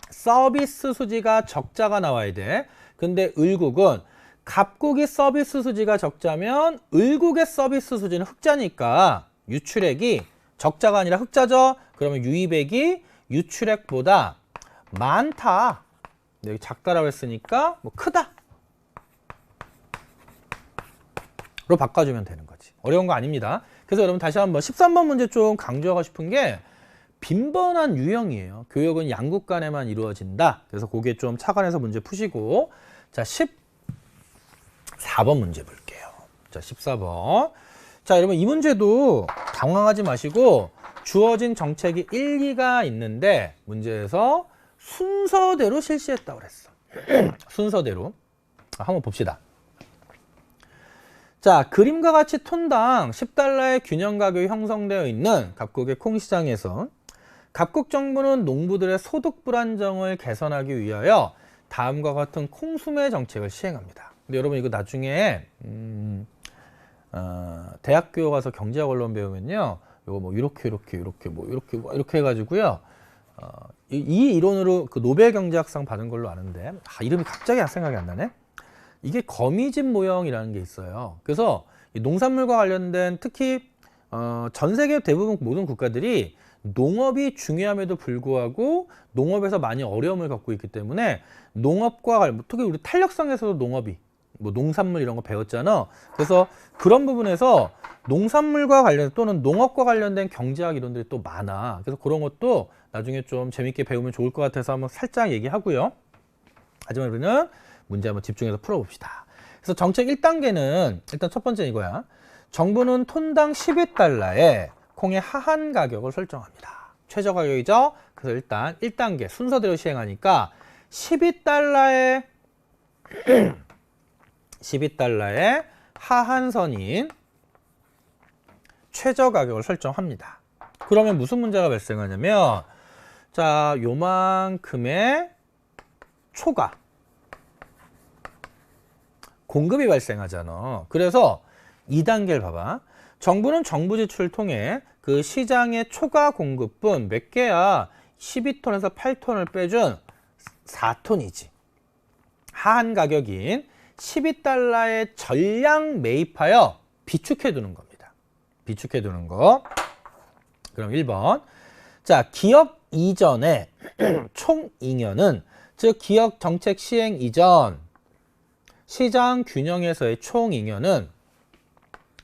서비스 수지가 적자가 나와야 돼. 근데 을국은 갑국이 서비스 수지가 적자면 을국의 서비스 수지는 흑자니까 유출액이 적자가 아니라 흑자죠. 그러면 유입액이 유출액보다 많다. 여기 작다라고 했으니까 뭐 크다 로 바꿔주면 되는 거지. 어려운 거 아닙니다. 그래서 여러분 다시 한번 13번 문제 좀 강조하고 싶은 게 빈번한 유형이에요. 교역은 양국 간에만 이루어진다. 그래서 그게 좀 착안해서 문제 푸시고, 자, 14번 문제 볼게요. 자, 14번. 자, 여러분 이 문제도 당황하지 마시고 주어진 정책이 1, 2가 있는데 문제에서 순서대로 실시했다고 그랬어. 순서대로. 한번 봅시다. 자, 그림과 같이 톤당 10달러의 균형 가격이 형성되어 있는 갑국의 콩시장에서 각국 정부는 농부들의 소득 불안정을 개선하기 위하여 다음과 같은 콩수매 정책을 시행합니다. 근데 여러분 이거 나중에 대학교 가서 경제학 원론 배우면요, 이거 뭐 이렇게 해가지고요, 이 이론으로 그 노벨 경제학상 받은 걸로 아는데, 이름이 갑자기 생각이 안 나네. 이게 거미집 모형이라는 게 있어요. 그래서 이 농산물과 관련된 특히 전 세계 대부분 모든 국가들이 농업이 중요함에도 불구하고 농업에서 많이 어려움을 겪고 있기 때문에 농업과 특히 우리 탄력성에서도 농업이 뭐 농산물 이런 거 배웠잖아. 그래서 그런 부분에서 농산물과 관련 또는 농업과 관련된 경제학 이론들이 또 많아. 그래서 그런 것도 나중에 좀 재밌게 배우면 좋을 것 같아서 한번 살짝 얘기하고요. 하지만 우리는 문제 한번 집중해서 풀어봅시다. 그래서 정책 1단계는 일단 첫 번째 이거야. 정부는 톤당 12달러에 콩의 하한 가격을 설정합니다. 최저 가격이죠. 그래서 일단 1단계 순서대로 시행하니까 12달러에 12달러의 하한선인 최저 가격을 설정합니다. 그러면 무슨 문제가 발생하냐면, 자, 요만큼의 초과 공급이 발생하잖아. 그래서 2단계를 봐봐. 정부는 정부 지출을 통해 그 시장의 초과 공급분 몇 개야? 12톤에서 8톤을 빼준 4톤이지. 하한 가격인 12달러의 전량 매입하여 비축해 두는 겁니다. 비축해 두는 거. 그럼 1번. 자, 기업 이전의 총잉여는, 즉 기업 정책 시행 이전 시장 균형에서의 총잉여는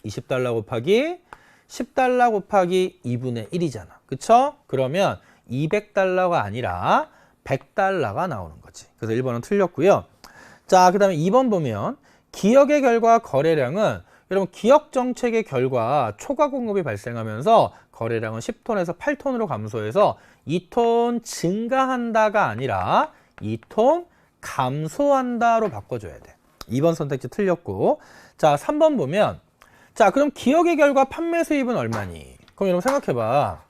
20달러 곱하기 10달러 곱하기 2분의 1이잖아. 그쵸? 그러면 200달러가 아니라 100달러가 나오는 거지. 그래서 1번은 틀렸고요. 자, 그 다음에 2번 보면 기역의 결과 거래량은, 여러분 기역 정책의 결과 초과 공급이 발생하면서 거래량은 10톤에서 8톤으로 감소해서 2톤 증가한다가 아니라 2톤 감소한다로 바꿔줘야 돼. 2번 선택지 틀렸고. 자, 3번 보면, 자, 그럼 기역의 결과 판매 수입은 얼마니? 그럼 여러분 생각해봐.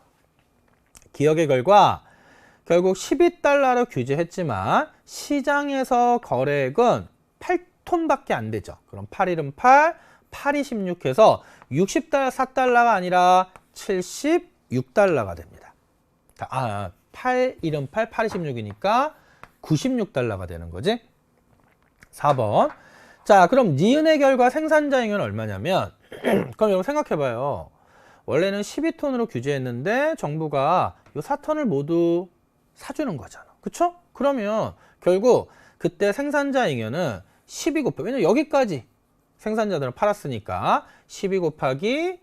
기역의 결과 결국 12달러로 규제했지만 시장에서 거래액은 8톤밖에 안 되죠. 그럼 8일은 8, 8이 16 해서 60달러, 4달러가 아니라 76달러가 됩니다. 8일은 8, 8이 16이니까 96달러가 되는 거지. 4번. 자, 그럼 니은의 결과 생산자잉여는 얼마냐면, 그럼 여러분 생각해봐요. 원래는 12톤으로 규제했는데 정부가 이 4톤을 모두 사주는 거잖아. 그쵸? 그러면 결국 그때 생산자잉여는 12 곱하기, 왜냐면 여기까지 생산자들은 팔았으니까 12 곱하기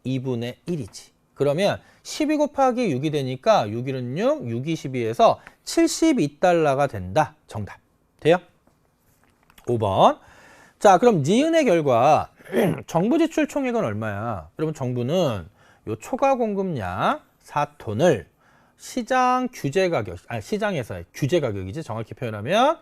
2분의 1이지. 그러면 12 곱하기 6이 되니까 6일은 6, 6, 22에서 72달러가 된다. 정답. 돼요? 5번. 자, 그럼 니은의 결과 정부 지출 총액은 얼마야? 여러분 정부는 요 초과 공급량 4톤을 시장 규제 가격, 시장에서의 규제 가격이지 정확히 표현하면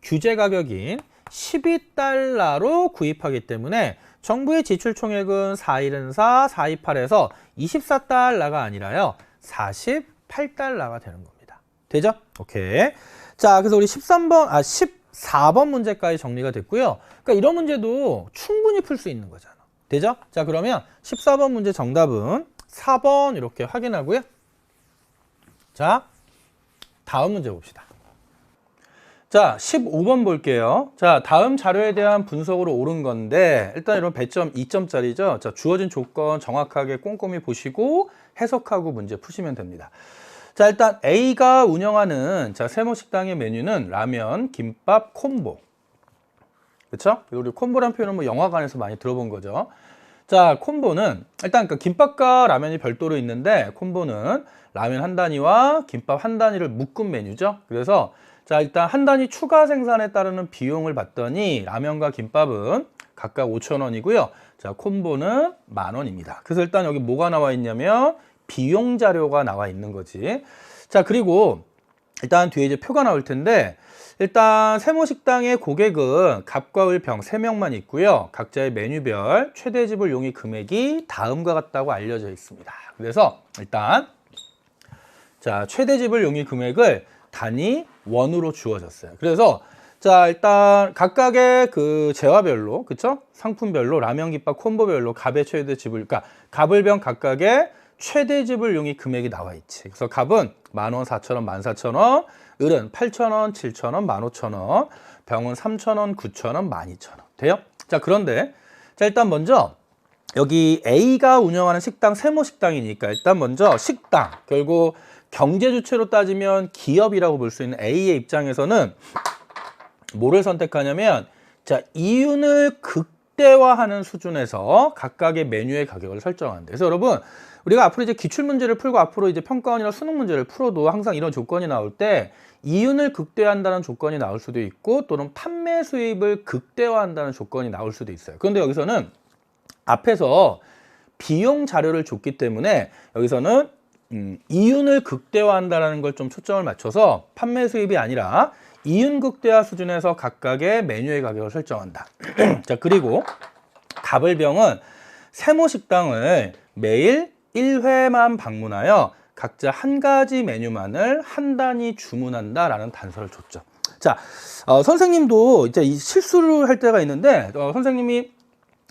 규제 가격인 12달러로 구입하기 때문에 정부의 지출 총액은 4일은 4, 4, 2, 8에서 24달러가 아니라요 48달러가 되는 겁니다. 되죠? 오케이. 자, 그래서 우리 14번 문제까지 정리가 됐고요. 그러니까 이런 문제도 충분히 풀 수 있는 거잖아. 되죠? 자, 그러면 14번 문제 정답은 4번 이렇게 확인하고요. 자, 다음 문제 봅시다. 자, 15번 볼게요. 자, 다음 자료에 대한 분석으로 옳은 건데, 일단 이런 배점 2점짜리죠. 자, 주어진 조건 정확하게 꼼꼼히 보시고 해석하고 문제 푸시면 됩니다. 자, 일단 A가 운영하는 세모식당의 메뉴는 라면, 김밥, 콤보. 그쵸? 우리 콤보란 표현은 뭐 영화관에서 많이 들어본 거죠. 자, 콤보는 일단 그 김밥과 라면이 별도로 있는데, 콤보는 라면 한 단위와 김밥 한 단위를 묶은 메뉴죠. 그래서 자, 일단 한 단위 추가 생산에 따르는 비용을 봤더니 라면과 김밥은 각각 5,000원이고요. 자, 콤보는 10,000원입니다. 그래서 일단 여기 뭐가 나와 있냐면 비용 자료가 나와 있는 거지. 자, 그리고 일단 뒤에 이제 표가 나올 텐데, 일단 세모식당의 고객은 갑과 을, 병 3명만 있고요. 각자의 메뉴별 최대 지불 용의 금액이 다음과 같다고 알려져 있습니다. 그래서 일단 자, 최대 지불 용의 금액을 단위 원으로 주어졌어요. 그래서 자, 일단 각각의 그 재화별로, 그쵸? 상품별로, 라면 김밥 콤보별로 갑의 최대 지불, 그러니까 갑을, 병 각각의 최대 지불 용의 금액이 나와 있지. 그래서 갑은 10,000원, 4,000원, 14,000원, 을은 8,000원, 7,000원, 15,000원, 병은 3,000원, 9,000원, 12,000원. 돼요? 자, 그런데 자, 일단 먼저 여기 A가 운영하는 식당 세모식당이니까 일단 먼저 식당, 결국 경제 주체로 따지면 기업이라고 볼 수 있는 A의 입장에서는 뭐를 선택하냐면, 자, 이윤을 극대화하는 수준에서 각각의 메뉴의 가격을 설정한다. 그래서 여러분, 우리가 앞으로 이제 기출 문제를 풀고 앞으로 이제 평가원이나 수능 문제를 풀어도 항상 이런 조건이 나올 때 이윤을 극대화한다는 조건이 나올 수도 있고, 또는 판매 수입을 극대화한다는 조건이 나올 수도 있어요. 그런데 여기서는 앞에서 비용 자료를 줬기 때문에 여기서는 이윤을 극대화한다는 걸 좀 초점을 맞춰서 판매 수입이 아니라 이윤 극대화 수준에서 각각의 메뉴의 가격을 설정한다. 자, 그리고 갑을, 병은 세모식당을 매일 1회만 방문하여 각자 한 가지 메뉴만을 한 단위 주문한다라는 단서를 줬죠. 자, 선생님도 이제 이 실수를 할 때가 있는데, 선생님이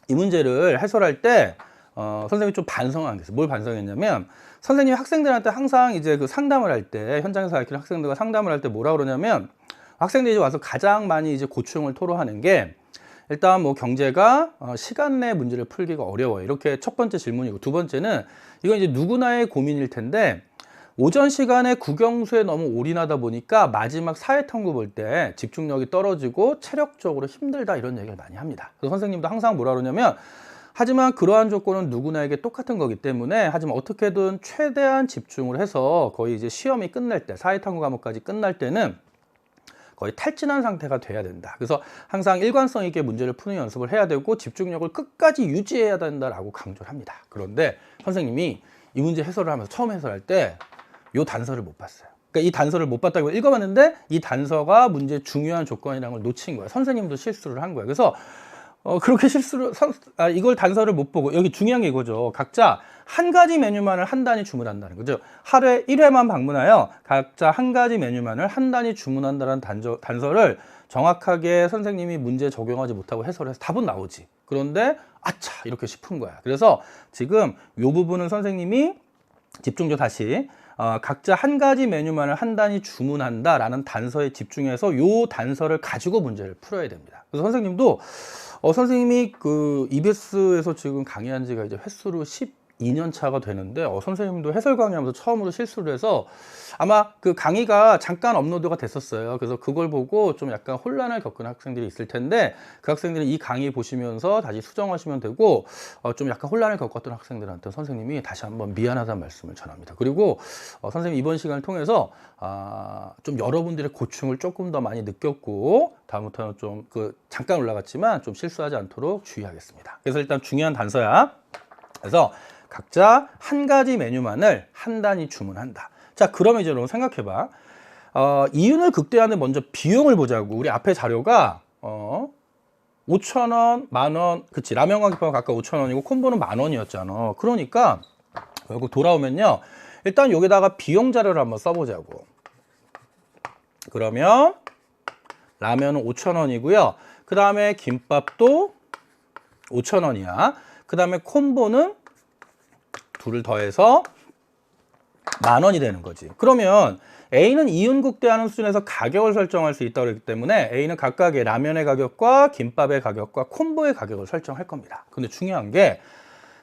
이 문제를 해설할 때 선생님이 좀 반성한 게 있어요. 뭘 반성했냐면, 선생님이 학생들한테 항상 이제 그 상담을 할 때, 현장에서 가르치는 학생들과 상담을 할 때 뭐라 그러냐면, 학생들이 와서 가장 많이 이제 고충을 토로하는 게, 일단 뭐 경제가 시간 내 문제를 풀기가 어려워요. 이렇게 첫 번째 질문이고, 두 번째는 이건 이제 누구나의 고민일 텐데, 오전 시간에 국영수에 너무 올인하다 보니까 마지막 사회탐구 볼 때 집중력이 떨어지고 체력적으로 힘들다, 이런 얘기를 많이 합니다. 그래서 선생님도 항상 뭐라 그러냐면, 하지만 그러한 조건은 누구나에게 똑같은 거기 때문에, 하지만 어떻게든 최대한 집중을 해서 거의 이제 시험이 끝날 때, 사회탐구 과목까지 끝날 때는 거의 탈진한 상태가 돼야 된다. 그래서 항상 일관성 있게 문제를 푸는 연습을 해야 되고 집중력을 끝까지 유지해야 된다라고 강조를 합니다. 그런데 선생님이 이 문제 해설을 하면서 처음 해설할 때 이 단서를 못 봤어요. 그러니까 이 단서를 못 봤다고 읽어봤는데 이 단서가 문제의 중요한 조건이라는 걸 놓친 거예요. 선생님도 실수를 한 거예요. 그래서 그렇게 이걸 단서를 못 보고, 여기 중요한 게 이거죠. 각자 한 가지 메뉴만을 한 단위 주문한다는 거죠. 하루에 1회만 방문하여 각자 한 가지 메뉴만을 한 단위 주문한다는 단서를 정확하게 선생님이 문제에 적용하지 못하고 해설해서 답은 나오지. 그런데 아차, 이렇게 싶은 거야. 그래서 지금 이 부분은 선생님이 집중 좀 다시 각자 한 가지 메뉴만을 한 단위 주문한다라는 단서에 집중해서 이 단서를 가지고 문제를 풀어야 됩니다. 그래서 선생님도 선생님이 그 EBS에서 지금 강의한 지가 이제 횟수로 12년 차가 되는데, 선생님도 해설 강의하면서 처음으로 실수를 해서 아마 그 강의가 잠깐 업로드가 됐었어요. 그래서 그걸 보고 좀 약간 혼란을 겪은 학생들이 있을 텐데, 그 학생들이 이 강의 보시면서 다시 수정하시면 되고, 좀 약간 혼란을 겪었던 학생들한테 선생님이 다시 한번 미안하다는 말씀을 전합니다. 그리고 선생님 이번 시간을 통해서 좀 여러분들의 고충을 조금 더 많이 느꼈고, 다음부터는 좀 잠깐 올라갔지만 좀 실수하지 않도록 주의하겠습니다. 그래서 일단 중요한 단서야. 그래서 각자 한 가지 메뉴만을 한 단위 주문한다. 자, 그러면 이제 여러분 생각해봐. 이윤을 극대화하는 먼저 비용을 보자고. 우리 앞에 자료가 5,000원, 만원, 그치, 라면과 김밥은 각각 5,000원이고 콤보는 10,000원이었잖아. 그러니까 결국 돌아오면요, 일단 여기다가 비용 자료를 한번 써보자고. 그러면 라면은 5,000원이고요. 그 다음에 김밥도 5,000원이야. 그 다음에 콤보는 둘을 더해서 10,000원이 되는 거지. 그러면 A는 이윤 극대화하는 수준에서 가격을 설정할 수 있다고 그랬기 때문에 A는 각각의 라면의 가격과 김밥의 가격과 콤보의 가격을 설정할 겁니다. 근데 중요한 게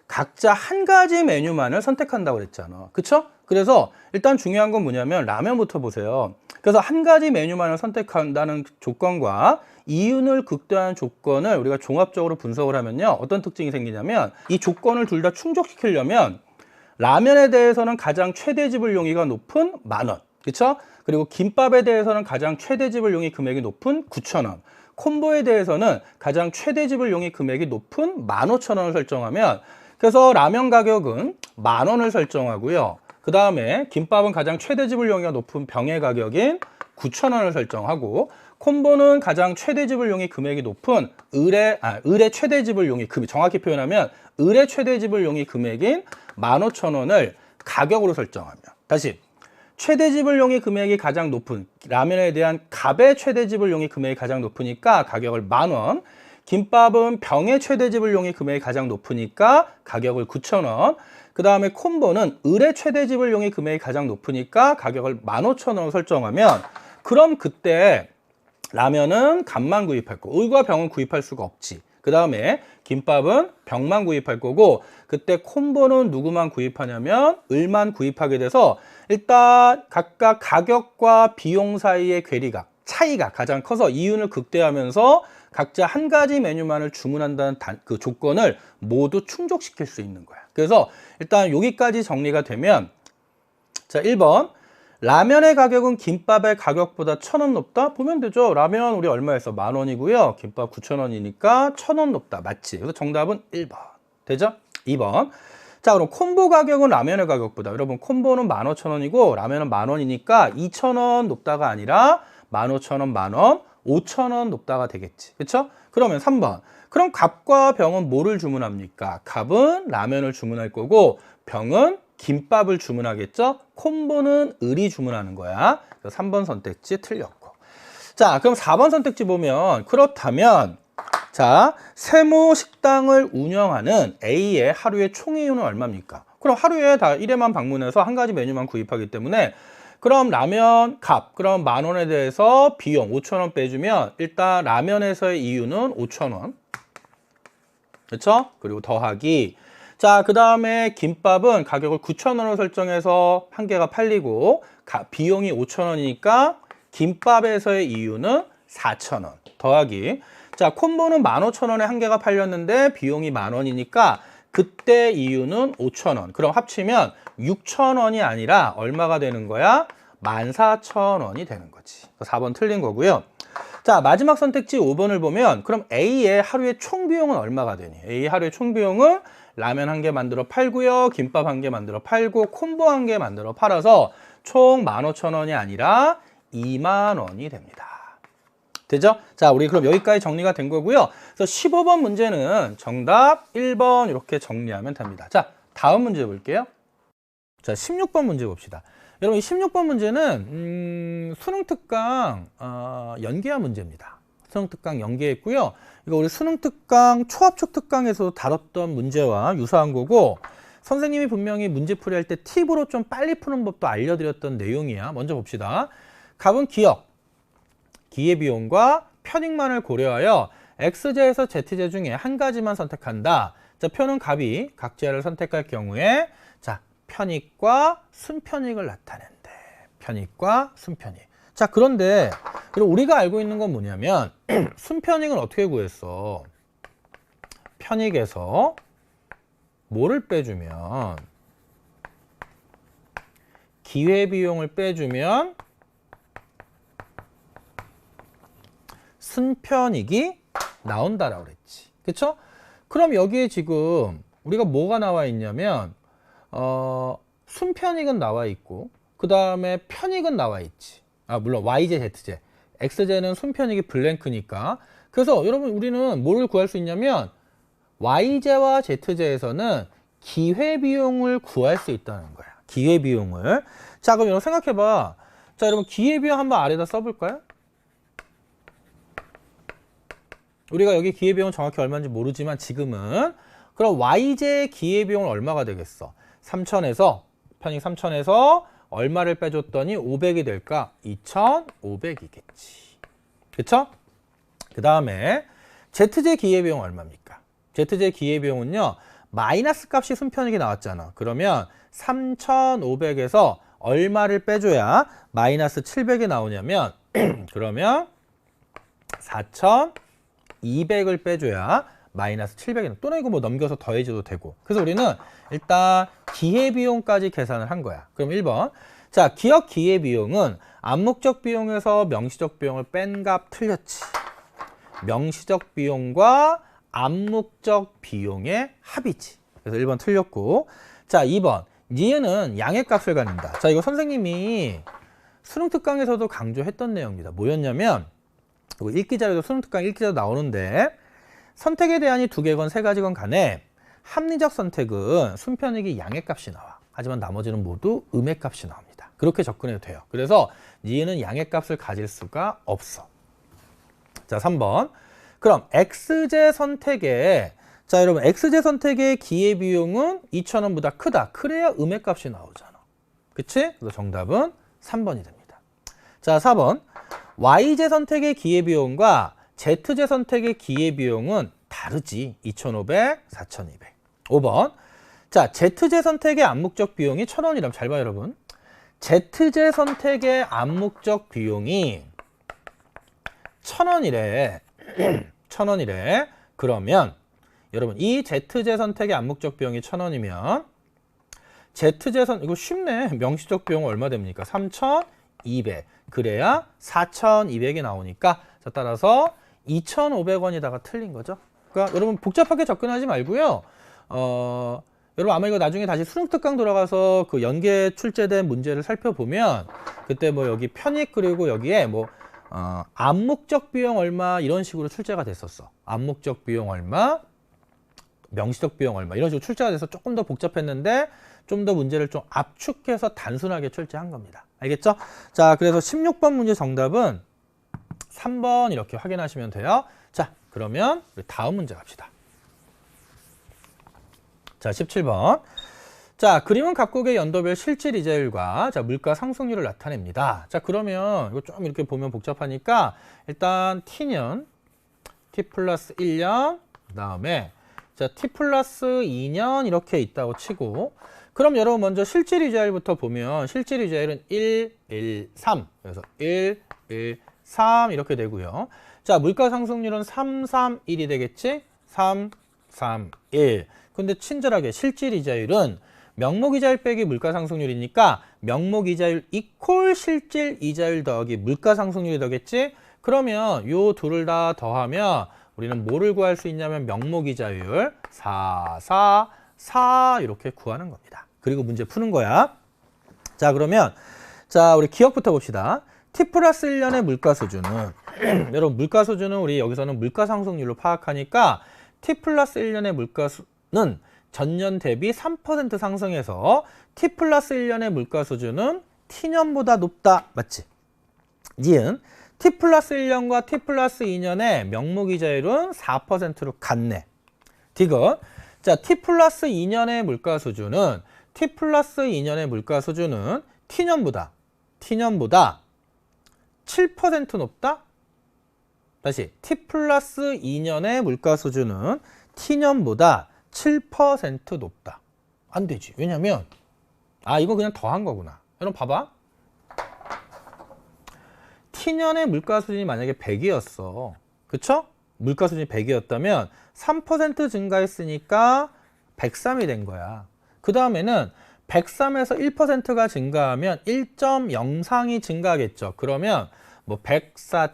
각자 한 가지 메뉴만을 선택한다고 그랬잖아. 그쵸? 그래서 일단 중요한 건 뭐냐면 라면부터 보세요. 그래서 한 가지 메뉴만을 선택한다는 조건과 이윤을 극대화하는 조건을 우리가 종합적으로 분석을 하면요, 어떤 특징이 생기냐면, 이 조건을 둘 다 충족시키려면 라면에 대해서는 가장 최대 지불 용의가 높은 10,000원, 그쵸? 그리고 김밥에 대해서는 가장 최대 지불 용의 금액이 높은 9,000원, 콤보에 대해서는 가장 최대 지불 용의 금액이 높은 15,000원을 설정하면, 그래서 라면 가격은 10,000원을 설정하고요, 그 다음에 김밥은 가장 최대 지불용이가 높은 병의 가격인 9,000원을 설정하고, 콤보는 가장 최대 지불용이 금액이 높은 을의 최대 지불용이 정확히 표현하면 을의 최대 지불용이 금액인 15,000원을 가격으로 설정하며, 다시 최대 지불용이 금액이 가장 높은 라면에 대한 갑의 최대 지불용이 금액이 가장 높으니까 가격을 10,000원, 김밥은 병의 최대 지불용이 금액이 가장 높으니까 가격을 9,000원, 그 다음에 콤보는 을의 최대 지불용이 금액이 가장 높으니까 가격을 15,000원으로 설정하면, 그럼 그때 라면은 갑만 구입할 거고 을과 병은 구입할 수가 없지. 그 다음에 김밥은 병만 구입할 거고, 그때 콤보는 누구만 구입하냐면 을만 구입하게 돼서, 일단 각각 가격과 비용 사이의 괴리가 차이가 가장 커서 이윤을 극대화하면서 각자 한 가지 메뉴만을 주문한다는 그 조건을 모두 충족시킬 수 있는 거야. 그래서 일단 여기까지 정리가 되면, 자, 1번 라면의 가격은 김밥의 가격보다 1,000원 높다? 보면 되죠. 라면 우리 얼마였어? 10,000원이고요. 김밥 9,000원이니까 1,000원 높다. 맞지? 그래서 정답은 1번. 되죠? 2번. 자, 그럼 콤보 가격은 라면의 가격보다, 여러분 콤보는 15,000원이고 라면은 10,000원이니까 2,000원 높다가 아니라 15,000원, 10,000원, 5,000원 높다가 되겠지. 그렇죠? 그러면 3번. 그럼 갑과 병은 뭐를 주문합니까? 갑은 라면을 주문할 거고 병은 김밥을 주문하겠죠? 콤보는 을이 주문하는 거야. 그래서 3번 선택지 틀렸고. 자, 그럼 4번 선택지 보면, 그렇다면 자, 세모 식당을 운영하는 A의 하루의 총 이윤은 얼마입니까? 그럼 하루에 다 1회만 방문해서 한 가지 메뉴만 구입하기 때문에, 그럼 라면 값, 그럼 10,000원에 대해서 비용 5,000원 빼주면 일단 라면에서의 이윤은 5,000원. 그렇죠? 그리고 더하기. 자, 그 다음에 김밥은 가격을 9,000원으로 설정해서 한 개가 팔리고 비용이 5,000원이니까 김밥에서의 이윤은 4,000원. 더하기. 자, 콤보는 15,000원에 한 개가 팔렸는데 비용이 10,000원이니까 그때 이윤은 5,000원. 그럼 합치면 6,000원이 아니라 얼마가 되는 거야? 14,000원이 되는 거지. 4번 틀린 거고요. 자, 마지막 선택지 5번을 보면, 그럼 A의 하루의 총 비용은 얼마가 되니? A의 하루의 총 비용은 라면 한 개 만들어 팔고요, 김밥 한 개 만들어 팔고 콤보 한 개 만들어 팔아서 총 15,000원이 아니라 20,000원이 됩니다. 되죠? 자, 우리 그럼 여기까지 정리가 된 거고요. 그래서 15번 문제는 정답 1번 이렇게 정리하면 됩니다. 자, 다음 문제 볼게요. 자, 16번 문제 봅시다. 여러분, 이 16번 문제는 수능 특강 연계화 문제입니다. 수능 특강 연계했고요. 이거 우리 수능 특강 초합축 특강에서도 다뤘던 문제와 유사한 거고, 선생님이 분명히 문제 풀이할 때 팁으로 좀 빨리 푸는 법도 알려드렸던 내용이야. 먼저 봅시다. 갑은 기억, 기회비용과 편익만을 고려하여 X제에서 Z제 중에 한 가지만 선택한다. 자, 표는 갑이 각제를 선택할 경우에, 자, 편익과 순편익을 나타낸대. 편익과 순편익. 자, 그런데 우리가 알고 있는 건 뭐냐면 순편익은 어떻게 구했어? 편익에서 뭐를 빼주면, 기회비용을 빼주면 순편익이 나온다라고 그랬지. 그쵸? 그럼 여기에 지금 우리가 뭐가 나와 있냐면 순편익은 나와 있고 그 다음에 편익은 나와 있지. 물론 y제, z제. x제는 순편익이 블랭크니까. 그래서 여러분 우리는 뭐를 구할 수 있냐면 y제와 z제에서는 기회비용을 구할 수 있다는 거야. 기회비용을. 자, 그럼 여러분 생각해봐. 자, 여러분 기회비용 한번 아래다 써볼까요? 우리가 여기 기회비용 정확히 얼마인지 모르지만 지금은, 그럼 y제의 기회비용은 얼마가 되겠어? 3,000에서 편익 3,000에서 얼마를 빼줬더니 500이 될까? 2,500이겠지. 그쵸? 그 다음에 z제 기회비용 얼마입니까? z제 기회비용은요, 마이너스 값이 순편익이 나왔잖아. 그러면 3,500에서 얼마를 빼줘야 마이너스 700이 나오냐면 그러면 4,200을 빼줘야 마이너스 700이, 또는 이거 뭐 넘겨서 더해줘도 되고. 그래서 우리는 일단 기회비용까지 계산을 한 거야. 그럼 1번. 자, 기억 기회비용은 암묵적 비용에서 명시적 비용을 뺀 값 틀렸지. 명시적 비용과 암묵적 비용의 합이지. 그래서 1번 틀렸고. 자, 2번. 니은은 양의 값을 갖는다. 자, 이거 선생님이 수능 특강에서도 강조했던 내용입니다. 뭐였냐면 읽기 자료도 수능 특강 읽기 자료 나오는데 선택의 대안이 2개건 3가지건 간에 합리적 선택은 순편익이 양의 값이 나와. 하지만 나머지는 모두 음의 값이 나옵니다. 그렇게 접근해도 돼요. 그래서 니은은 양의 값을 가질 수가 없어. 자, 3번. 그럼 X제 선택에 자, 여러분 X제 선택의 기회비용은 2,000원보다 크다. 그래야 음의 값이 나오잖아. 그치? 그래서 정답은 3번이 됩니다. 자, 4번. Y제 선택의 기회비용과 Z제 선택의 기회비용은 다르지. 2,500, 4,200. 5번. 자, Z제 선택의 암묵적 비용이 1,000원이라면 잘 봐요, 여러분. Z제 선택의 암묵적 비용이 1,000원이래. 1,000원이래. 그러면 여러분 이 Z제 선택의 암묵적 비용이 1,000원이면 Z제 선 이거 쉽네. 명시적 비용은 얼마 됩니까? 3,200. 그래야 4,200이 나오니까 자, 따라서 2,500원이다가 틀린 거죠. 그러니까 여러분 복잡하게 접근하지 말고요. 여러분 아마 이거 나중에 다시 수능 특강 돌아가서 그 연계 출제된 문제를 살펴보면 그때 뭐 여기 편익 그리고 여기에 뭐 암묵적 비용 얼마 이런 식으로 출제가 됐었어. 암묵적 비용 얼마, 명시적 비용 얼마 이런 식으로 출제가 돼서 조금 더 복잡했는데 좀 더 문제를 좀 압축해서 단순하게 출제한 겁니다. 알겠죠? 자, 그래서 16번 문제 정답은 3번 이렇게 확인하시면 돼요. 자, 그러면 우리 다음 문제 갑시다. 자, 17번. 자, 그림은 각국의 연도별 실질 이자율과 자, 물가 상승률을 나타냅니다. 자, 그러면 이거 좀 이렇게 보면 복잡하니까 일단 T년, T 플러스 1년, 그 다음에 자, T 플러스 2년 이렇게 있다고 치고 그럼 여러분 먼저 실질 이자율부터 보면 실질 이자율은 1, 1, 3 그래서 1, 1, 3 이렇게 되고요. 자, 물가 상승률은 3, 3, 1이 되겠지? 3, 3, 1. 근데 친절하게 실질 이자율은 명목 이자율 빼기 물가 상승률이니까 명목 이자율 이퀄 실질 이자율 더하기 물가 상승률이 되겠지? 그러면 요 둘을 다 더하면 우리는 뭐를 구할 수 있냐면 명목 이자율 4, 4, 4 이렇게 구하는 겁니다. 그리고 문제 푸는 거야. 자, 그러면 자, 우리 기억부터 봅시다. T 플러스 1년의 물가 수준은 여러분 물가 수준은 우리 여기서는 물가 상승률로 파악하니까 T 플러스 1년의 물가는 전년 대비 3% 상승해서 T 플러스 1년의 물가 수준은 T년보다 높다. 맞지? 니은 T 플러스 1년과 T 플러스 2년의 명목이자율은 4%로 같네. 디귿. 자, T 플러스 2년의 물가 수준은 T 플러스 2년의 물가 수준은 T년보다 7% 높다? 다시 T 플러스 2년의 물가 수준은 T년보다 7% 높다. 안 되지. 왜냐면 이거 그냥 더한 거구나. 여러분 봐봐. T년의 물가 수준이 만약에 100이었어. 그쵸? 물가 수준이 100이었다면 3% 증가했으니까 103이 된 거야. 그 다음에는 103에서 1%가 증가하면 1.0상이 증가하겠죠. 그러면 뭐 104.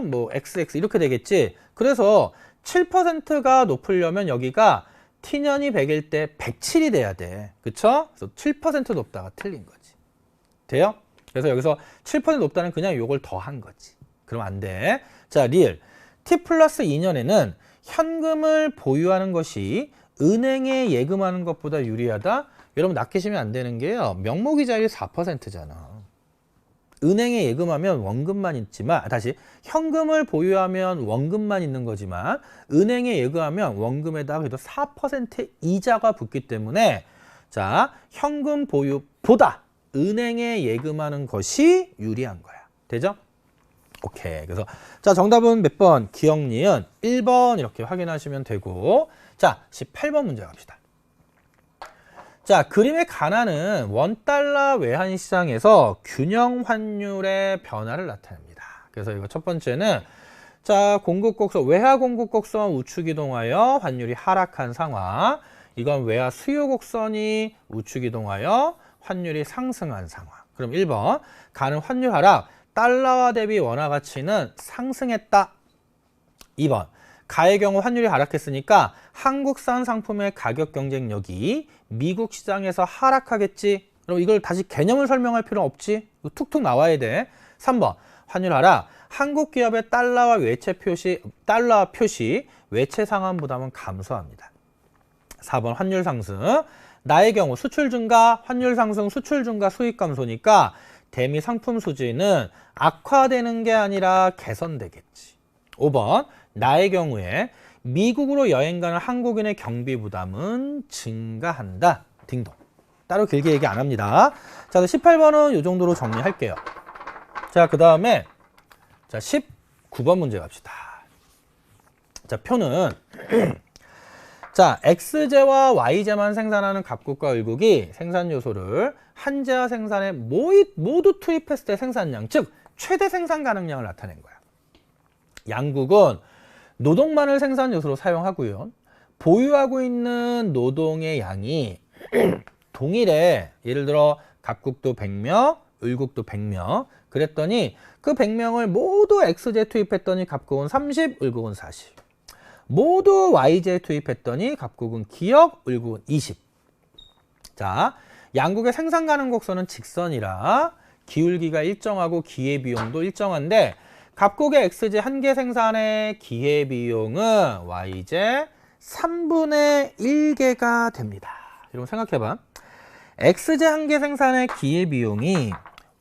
뭐 XX 이렇게 되겠지. 그래서 7%가 높으려면 여기가 T년이 100일 때 107이 돼야 돼. 그쵸? 그래서 7% 높다가 틀린 거지. 돼요? 그래서 여기서 7% 높다는 그냥 요걸 더한 거지. 그럼 안 돼. 자, 리을. T 플러스 2년에는 현금을 보유하는 것이 은행에 예금하는 것보다 유리하다. 여러분 낚이시면 안 되는 게요. 명목이자율이 4%잖아. 은행에 예금하면 원금만 있지만 다시 현금을 보유하면 원금만 있는 거지만 은행에 예금하면 원금에다가 그래도 4% 이자가 붙기 때문에 자, 현금 보유보다 은행에 예금하는 것이 유리한 거야. 되죠? 오케이. 그래서 자, 정답은 몇 번? 기억, 니은 1번 이렇게 확인하시면 되고 자, 18번 문제 갑시다. 자, 그림의 가나는 원달러 외환시장에서 균형 환율의 변화를 나타냅니다. 그래서 이거 첫 번째는 자, 공급곡선, 외화 공급곡선 우측 이동하여 환율이 하락한 상황. 이건 외화 수요 곡선이 우측 이동하여 환율이 상승한 상황. 그럼 1번 가는 환율 하락, 달러화 대비 원화 가치는 상승했다. 2번 가의 경우 환율이 하락했으니까 한국산 상품의 가격 경쟁력이 미국 시장에서 하락하겠지. 그럼 이걸 다시 개념을 설명할 필요는 없지. 툭툭 나와야 돼. 3번 환율 하락. 한국 기업의 달러와 표시 외채 상환 부담은 감소합니다. 4번 환율 상승. 나의 경우 수출 증가, 환율 상승, 수출 증가, 수익 감소니까 대미 상품 수지는 악화되는 게 아니라 개선되겠지. 5번 나의 경우에 미국으로 여행 가는 한국인의 경비 부담은 증가한다. 딩동. 따로 길게 얘기 안 합니다. 자, 18번은 이 정도로 정리할게요. 자, 그 다음에 자 19번 문제 갑시다. 자, 표는 자, X제와 Y제만 생산하는 갑국과 을국이 생산 요소를 한제화 생산에 모두 투입했을 때 생산량, 즉 최대 생산 가능량을 나타낸 거야. 양국은 노동만을 생산 요소로 사용하고요. 보유하고 있는 노동의 양이 동일해. 예를 들어 갑국도 100명, 을국도 100명. 그랬더니 그 100명을 모두 X제 투입했더니 갑국은 30, 을국은 40. 모두 Y제 투입했더니 갑국은 기억, 을국은 20. 자, 양국의 생산 가능 곡선은 직선이라 기울기가 일정하고 기회비용도 일정한데 갑국의 X제 한 개 생산의 기회비용은 Y제 3분의 1개가 됩니다. 여러분 생각해봐. X제 한 개 생산의 기회비용이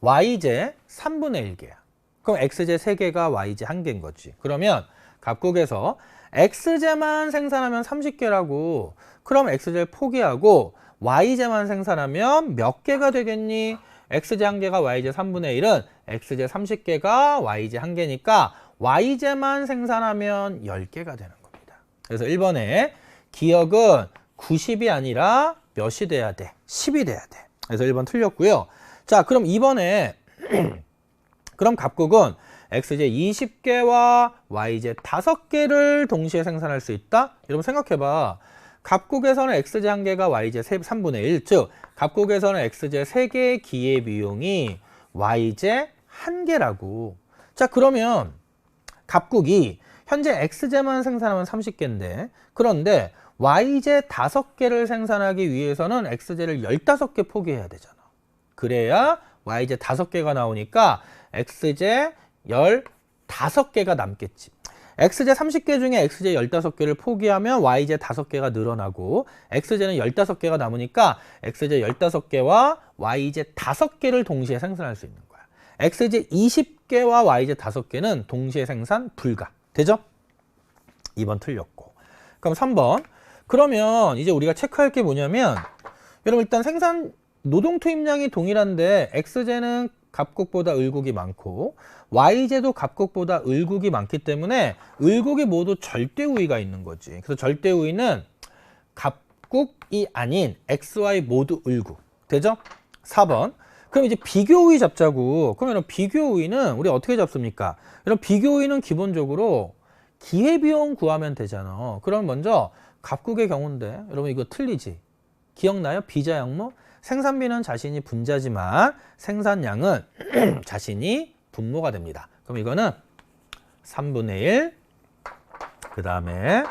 Y제 3분의 1개야. 그럼 X제 3개가 Y제 1개인 거지. 그러면 갑국에서 X제만 생산하면 30개라고. 그럼 X제를 포기하고 Y제만 생산하면 몇 개가 되겠니? X제 1개가 Y제 3분의 1은 X제 30개가 Y제 1개니까 Y제만 생산하면 10개가 되는 겁니다. 그래서 1번에 기억은 90이 아니라 몇이 돼야 돼? 10이 돼야 돼. 그래서 1번 틀렸고요. 자, 그럼 2번에 그럼 갑국은 X제 20개와 Y제 5개를 동시에 생산할 수 있다? 여러분 생각해봐. 갑국에서는 X제 1개가 Y제 3분의 1, 즉 갑국에서는 X제 3개의 기회비용이 Y제 1개라고. 자, 그러면 갑국이 현재 X제만 생산하면 30개인데 그런데 Y제 5개를 생산하기 위해서는 X제를 15개 포기해야 되잖아. 그래야 Y제 5개가 나오니까 X제 15개가 남겠지. X제 30개 중에 X제 15개를 포기하면 Y제 5개가 늘어나고 X제는 15개가 남으니까 X제 15개와 Y제 5개를 동시에 생산할 수 있는 거야. X제 20개와 Y제 5개는 동시에 생산 불가. 되죠? 2번 틀렸고. 그럼 3번. 그러면 이제 우리가 체크할 게 뭐냐면 여러분 일단 생산 노동 투입량이 동일한데 X제는 갑국보다 을국이 많고 Y제도 갑국보다 을국이 많기 때문에 을국이 모두 절대 우위가 있는 거지. 그래서 절대 우위는 갑국이 아닌 XY 모두 을국. 되죠? 4번. 그럼 이제 비교 우위 잡자고. 그러면 비교 우위는 우리 어떻게 잡습니까? 이런 비교 우위는 기본적으로 기회비용 구하면 되잖아. 그럼 먼저 갑국의 경우인데 여러분 이거 틀리지? 기억나요? 비자 항목? 생산비는 자신이 분자지만 생산량은 자신이 분모가 됩니다. 그럼 이거는 3분의 1, 그 다음에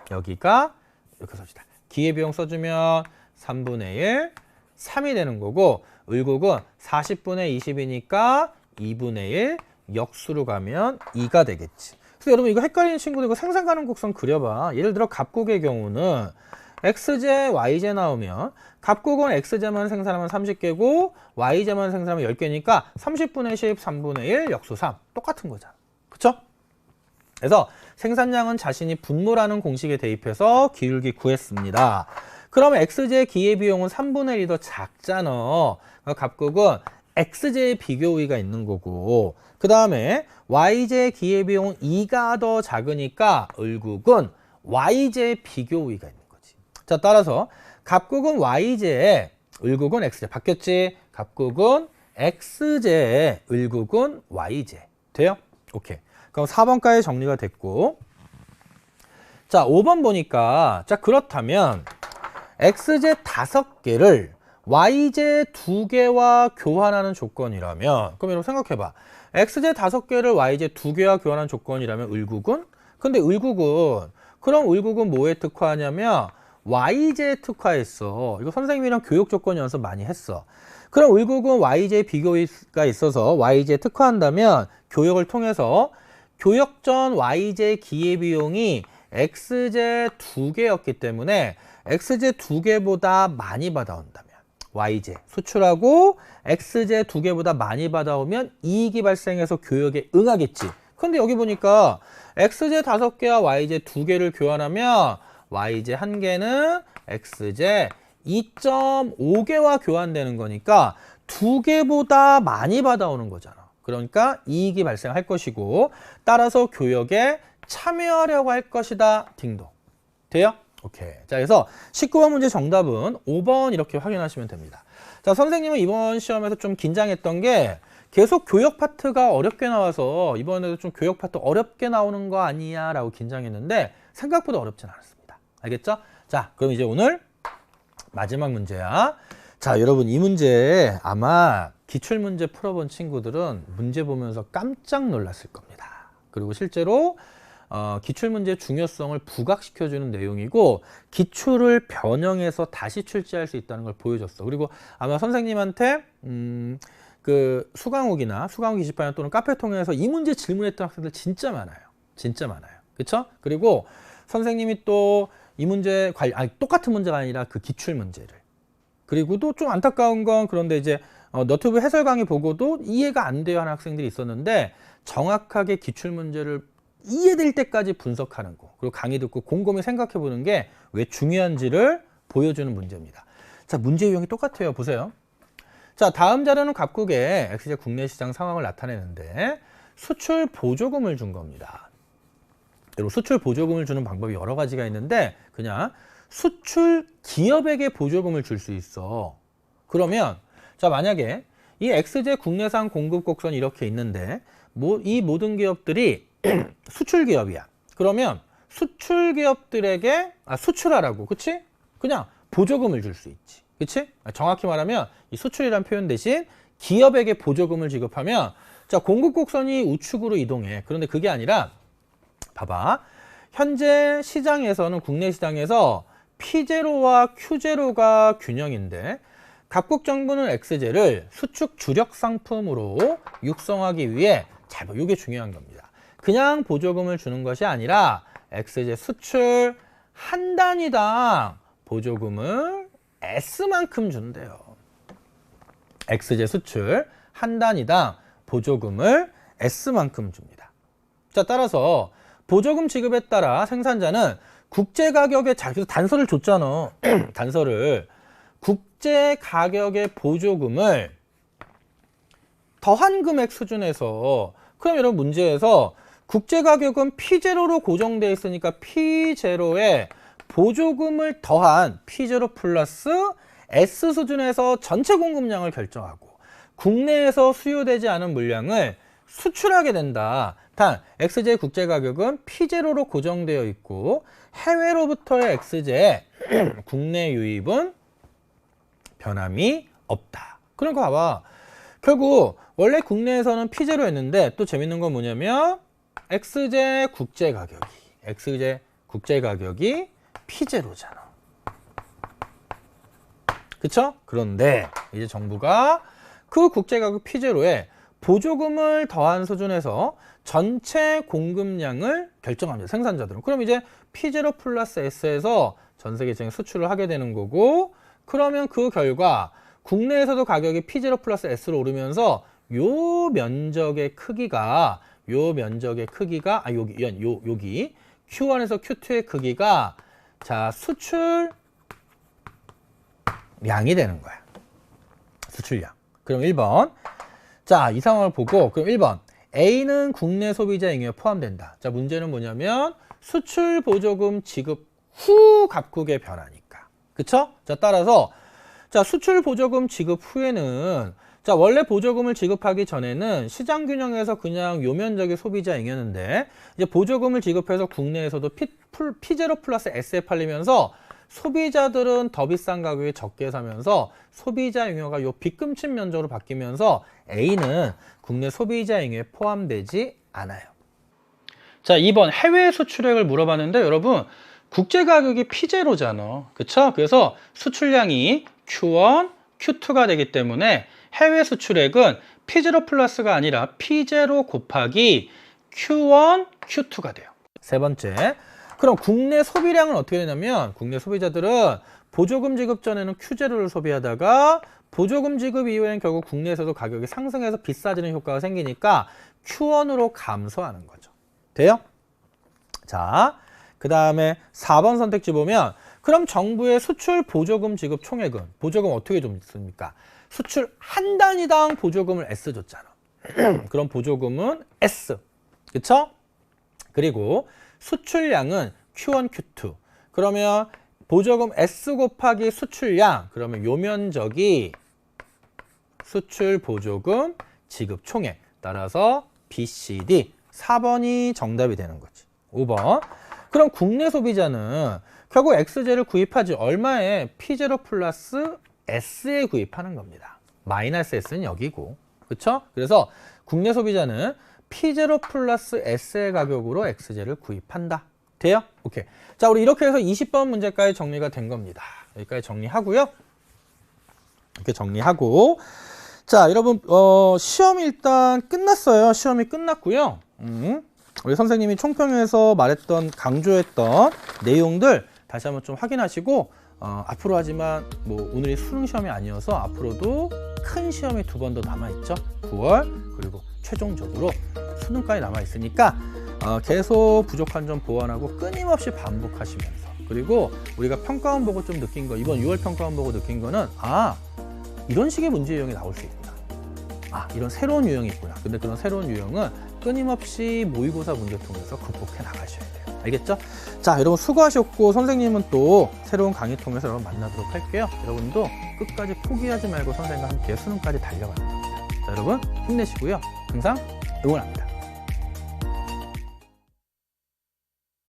여기가 이렇게 씁시다. 기회비용 써주면 3분의 1, 3이 되는 거고 을국은 40분의 20이니까 2분의 1, 역수로 가면 2가 되겠지. 그래서 여러분 이거 헷갈리는 친구들 이거 생산 가능 곡선 그려봐. 예를 들어 갑국의 경우는 X제, Y제 나오면 갑국은 X제만 생산하면 30개고 Y제만 생산하면 10개니까 30분의 10, 3분의 1, 역수 3. 똑같은 거잖아. 그쵸? 그래서 생산량은 자신이 분모라는 공식에 대입해서 기울기 구했습니다. 그러면 X제의 기회비용은 3분의 1이 더 작잖아. 갑국은 X제의 비교 우위가 있는 거고 그 다음에 Y제의 기회비용은 2가 더 작으니까 을국은 Y제의 비교 우위가 있는 거지. 자, 따라서 갑국은 Y제에 을국은 X제. 바뀌었지? 갑국은 X제에 을국은 Y제. 돼요? 오케이. 그럼 4번까지 정리가 됐고 자, 5번 보니까 자, 그렇다면 X제 5개를 Y제 2개와 교환하는 조건이라면 그럼 여러분 생각해봐. X제 5개를 Y제 2개와 교환하는 조건이라면 을국은 근데 을국은, 그럼 을국은 뭐에 특화하냐면 YJ에 특화했어. 이거 선생님이랑 교육 조건 연습 많이 했어. 그럼 을국은 YJ 비교가 있어서 YJ에 특화한다면 교역을 통해서 교역 전 YJ 기회비용이 XJ 2개였기 때문에 XJ 2개보다 많이 받아온다면 YJ 수출하고 XJ 2개보다 많이 받아오면 이익이 발생해서 교역에 응하겠지. 근데 여기 보니까 XJ 5개와 YJ 2개를 교환하면 YJ 1개는 XJ 2.5개와 교환되는 거니까 2개보다 많이 받아오는 거잖아. 그러니까 이익이 발생할 것이고 따라서 교역에 참여하려고 할 것이다. 딩동. 돼요? 오케이. 자, 그래서 19번 문제 정답은 5번 이렇게 확인하시면 됩니다. 자, 선생님은 이번 시험에서 좀 긴장했던 게 계속 교역 파트가 어렵게 나와서 이번에도 좀 교역 파트 어렵게 나오는 거 아니야 라고 긴장했는데 생각보다 어렵진 않았습니다. 알겠죠? 자, 그럼 이제 오늘 마지막 문제야. 자, 여러분 이 문제 아마 기출문제 풀어본 친구들은 문제 보면서 깜짝 놀랐을 겁니다. 그리고 실제로 기출문제의 중요성을 부각시켜주는 내용이고 기출을 변형해서 다시 출제할 수 있다는 걸 보여줬어. 그리고 아마 선생님한테 그 수강욱이나 수강욱 게시판 또는 카페 통해서 이 문제 질문했던 학생들 진짜 많아요. 진짜 많아요. 그쵸? 그리고 선생님이 또 이 문제 똑같은 문제가 아니라 그 기출 문제를 그리고 또 좀 안타까운 건 그런데 이제 너튜브 해설 강의 보고도 이해가 안 돼요 하는 학생들이 있었는데 정확하게 기출 문제를 이해될 때까지 분석하는 거 그리고 강의 듣고 곰곰이 생각해 보는 게 왜 중요한지를 보여주는 문제입니다. 자, 문제 유형이 똑같아요. 보세요. 자, 다음 자료는 각국의 XJ 국내 시장 상황을 나타내는데 수출 보조금을 준 겁니다. 여러분 수출 보조금을 주는 방법이 여러 가지가 있는데 그냥 수출 기업에게 보조금을 줄 수 있어. 그러면 자, 만약에 이 XJ 국내산 공급 곡선이 이렇게 있는데 이 모든 기업들이 수출 기업이야. 그러면 수출 기업들에게 수출하라고, 그치? 그냥 보조금을 줄 수 있지, 그치? 정확히 말하면 이 수출이란 표현 대신 기업에게 보조금을 지급하면 자, 공급 곡선이 우측으로 이동해. 그런데 그게 아니라 봐봐. 현재 시장에서는 국내 시장에서 P0와 Q0가 균형인데 각국 정부는 XJ를 수축 주력 상품으로 육성하기 위해 잘 봐. 이게 중요한 겁니다. 그냥 보조금을 주는 것이 아니라 XJ 수출 한 단위당 보조금을 S만큼 준대요. XJ 수출 한 단위당 보조금을 S만큼 줍니다. 자, 따라서 보조금 지급에 따라 생산자는 국제 가격의 그래서 단서를 줬잖아. 단서를 국제 가격의 보조금을 더한 금액 수준에서 그럼 여러분 문제에서 국제 가격은 P0로 고정되어 있으니까 P0에 보조금을 더한 P0 플러스 S 수준에서 전체 공급량을 결정하고 국내에서 수요되지 않은 물량을 수출하게 된다. 단 XJ 국제 가격은 P0로 고정되어 있고 해외로부터의 XJ 국내 유입은 변함이 없다. 그러니까 봐봐. 결국 원래 국내에서는 P0였는데 또 재밌는 건 뭐냐면 XJ 국제 가격이 P0잖아. 그쵸? 그런데 이제 정부가 그 국제 가격 P0에 보조금을 더한 수준에서 전체 공급량을 결정합니다. 생산자들은. 그럼 이제 P0 플러스 S에서 전 세계적인 수출을 하게 되는 거고 그러면 그 결과 국내에서도 가격이 P0 플러스 S로 오르면서 요 면적의 크기가 여기 Q1에서 Q2의 크기가 자, 수출량이 되는 거야. 수출량. 그럼 1번. 자, 이 상황을 보고 그럼 1번. A는 국내 소비자 잉여에 포함된다. 자, 문제는 뭐냐면 수출 보조금 지급 후 각국의 변화니까. 그쵸? 자, 따라서 자, 수출 보조금 지급 후에는 자, 원래 보조금을 지급하기 전에는 시장 균형에서 그냥 요면적인 소비자 잉여였는데 이제 보조금을 지급해서 국내에서도 P0 플러스 S에 팔리면서 소비자들은 더 비싼 가격에 적게 사면서 소비자 잉여가 요 빗금친 면적으로 바뀌면서 A는 국내 소비자 잉여에 포함되지 않아요. 자, 2번 해외 수출액을 물어봤는데 여러분 국제 가격이 P0잖아. 그쵸? 그래서 수출량이 Q1, Q2가 되기 때문에 해외 수출액은 P0 플러스가 아니라 P0 곱하기 Q1, Q2가 돼요. 세 번째. 그럼 국내 소비량은 어떻게 되냐면 국내 소비자들은 보조금 지급 전에는 Q0를 소비하다가 보조금 지급 이후에는 결국 국내에서도 가격이 상승해서 비싸지는 효과가 생기니까 Q1으로 감소하는 거죠. 돼요? 자, 그 다음에 4번 선택지 보면 그럼 정부의 수출 보조금 지급 총액은 보조금 어떻게 좀 있습니까? 수출 한 단위당 보조금을 S 줬잖아. 그럼 보조금은 S. 그쵸? 그리고 수출량은 Q1, Q2. 그러면 보조금 S 곱하기 수출량. 그러면 요 면적이 수출 보조금 지급 총액. 따라서 B, C, D. 4번이 정답이 되는 거지. 5번. 그럼 국내 소비자는 결국 X제를 구입하지 얼마에 P0 플러스 S에 구입하는 겁니다. 마이너스 S는 여기고. 그쵸? 그래서 국내 소비자는 P0 플러스 S의 가격으로 X제를 구입한다. 돼요? 오케이. 자, 우리 이렇게 해서 20번 문제까지 정리가 된 겁니다. 여기까지 정리하고요. 이렇게 정리하고. 자, 여러분, 시험이 일단 끝났어요. 시험이 끝났고요. 우리 선생님이 총평에서 말했던, 강조했던 내용들 다시 한번 좀 확인하시고, 앞으로 하지만 뭐 오늘이 수능 시험이 아니어서 앞으로도 큰 시험이 2번 더 남아있죠. 9월, 그리고 최종적으로 수능까지 남아있으니까 계속 부족한 점 보완하고 끊임없이 반복하시면서, 그리고 우리가 평가원 보고 좀 느낀 거, 이번 6월 평가원 보고 느낀 거는 이런 식의 문제 유형이 나올 수 있구나. 이런 새로운 유형이 있구나. 근데 그런 새로운 유형은 끊임없이 모의고사 문제 통해서 극복해 나가셔야 돼요. 알겠죠? 자, 여러분 수고하셨고 선생님은 또 새로운 강의 통해서 여러분 만나도록 할게요. 여러분도 끝까지 포기하지 말고 선생님과 함께 수능까지 달려가는 겁니다. 자, 여러분 힘내시고요. 항상 응원합니다.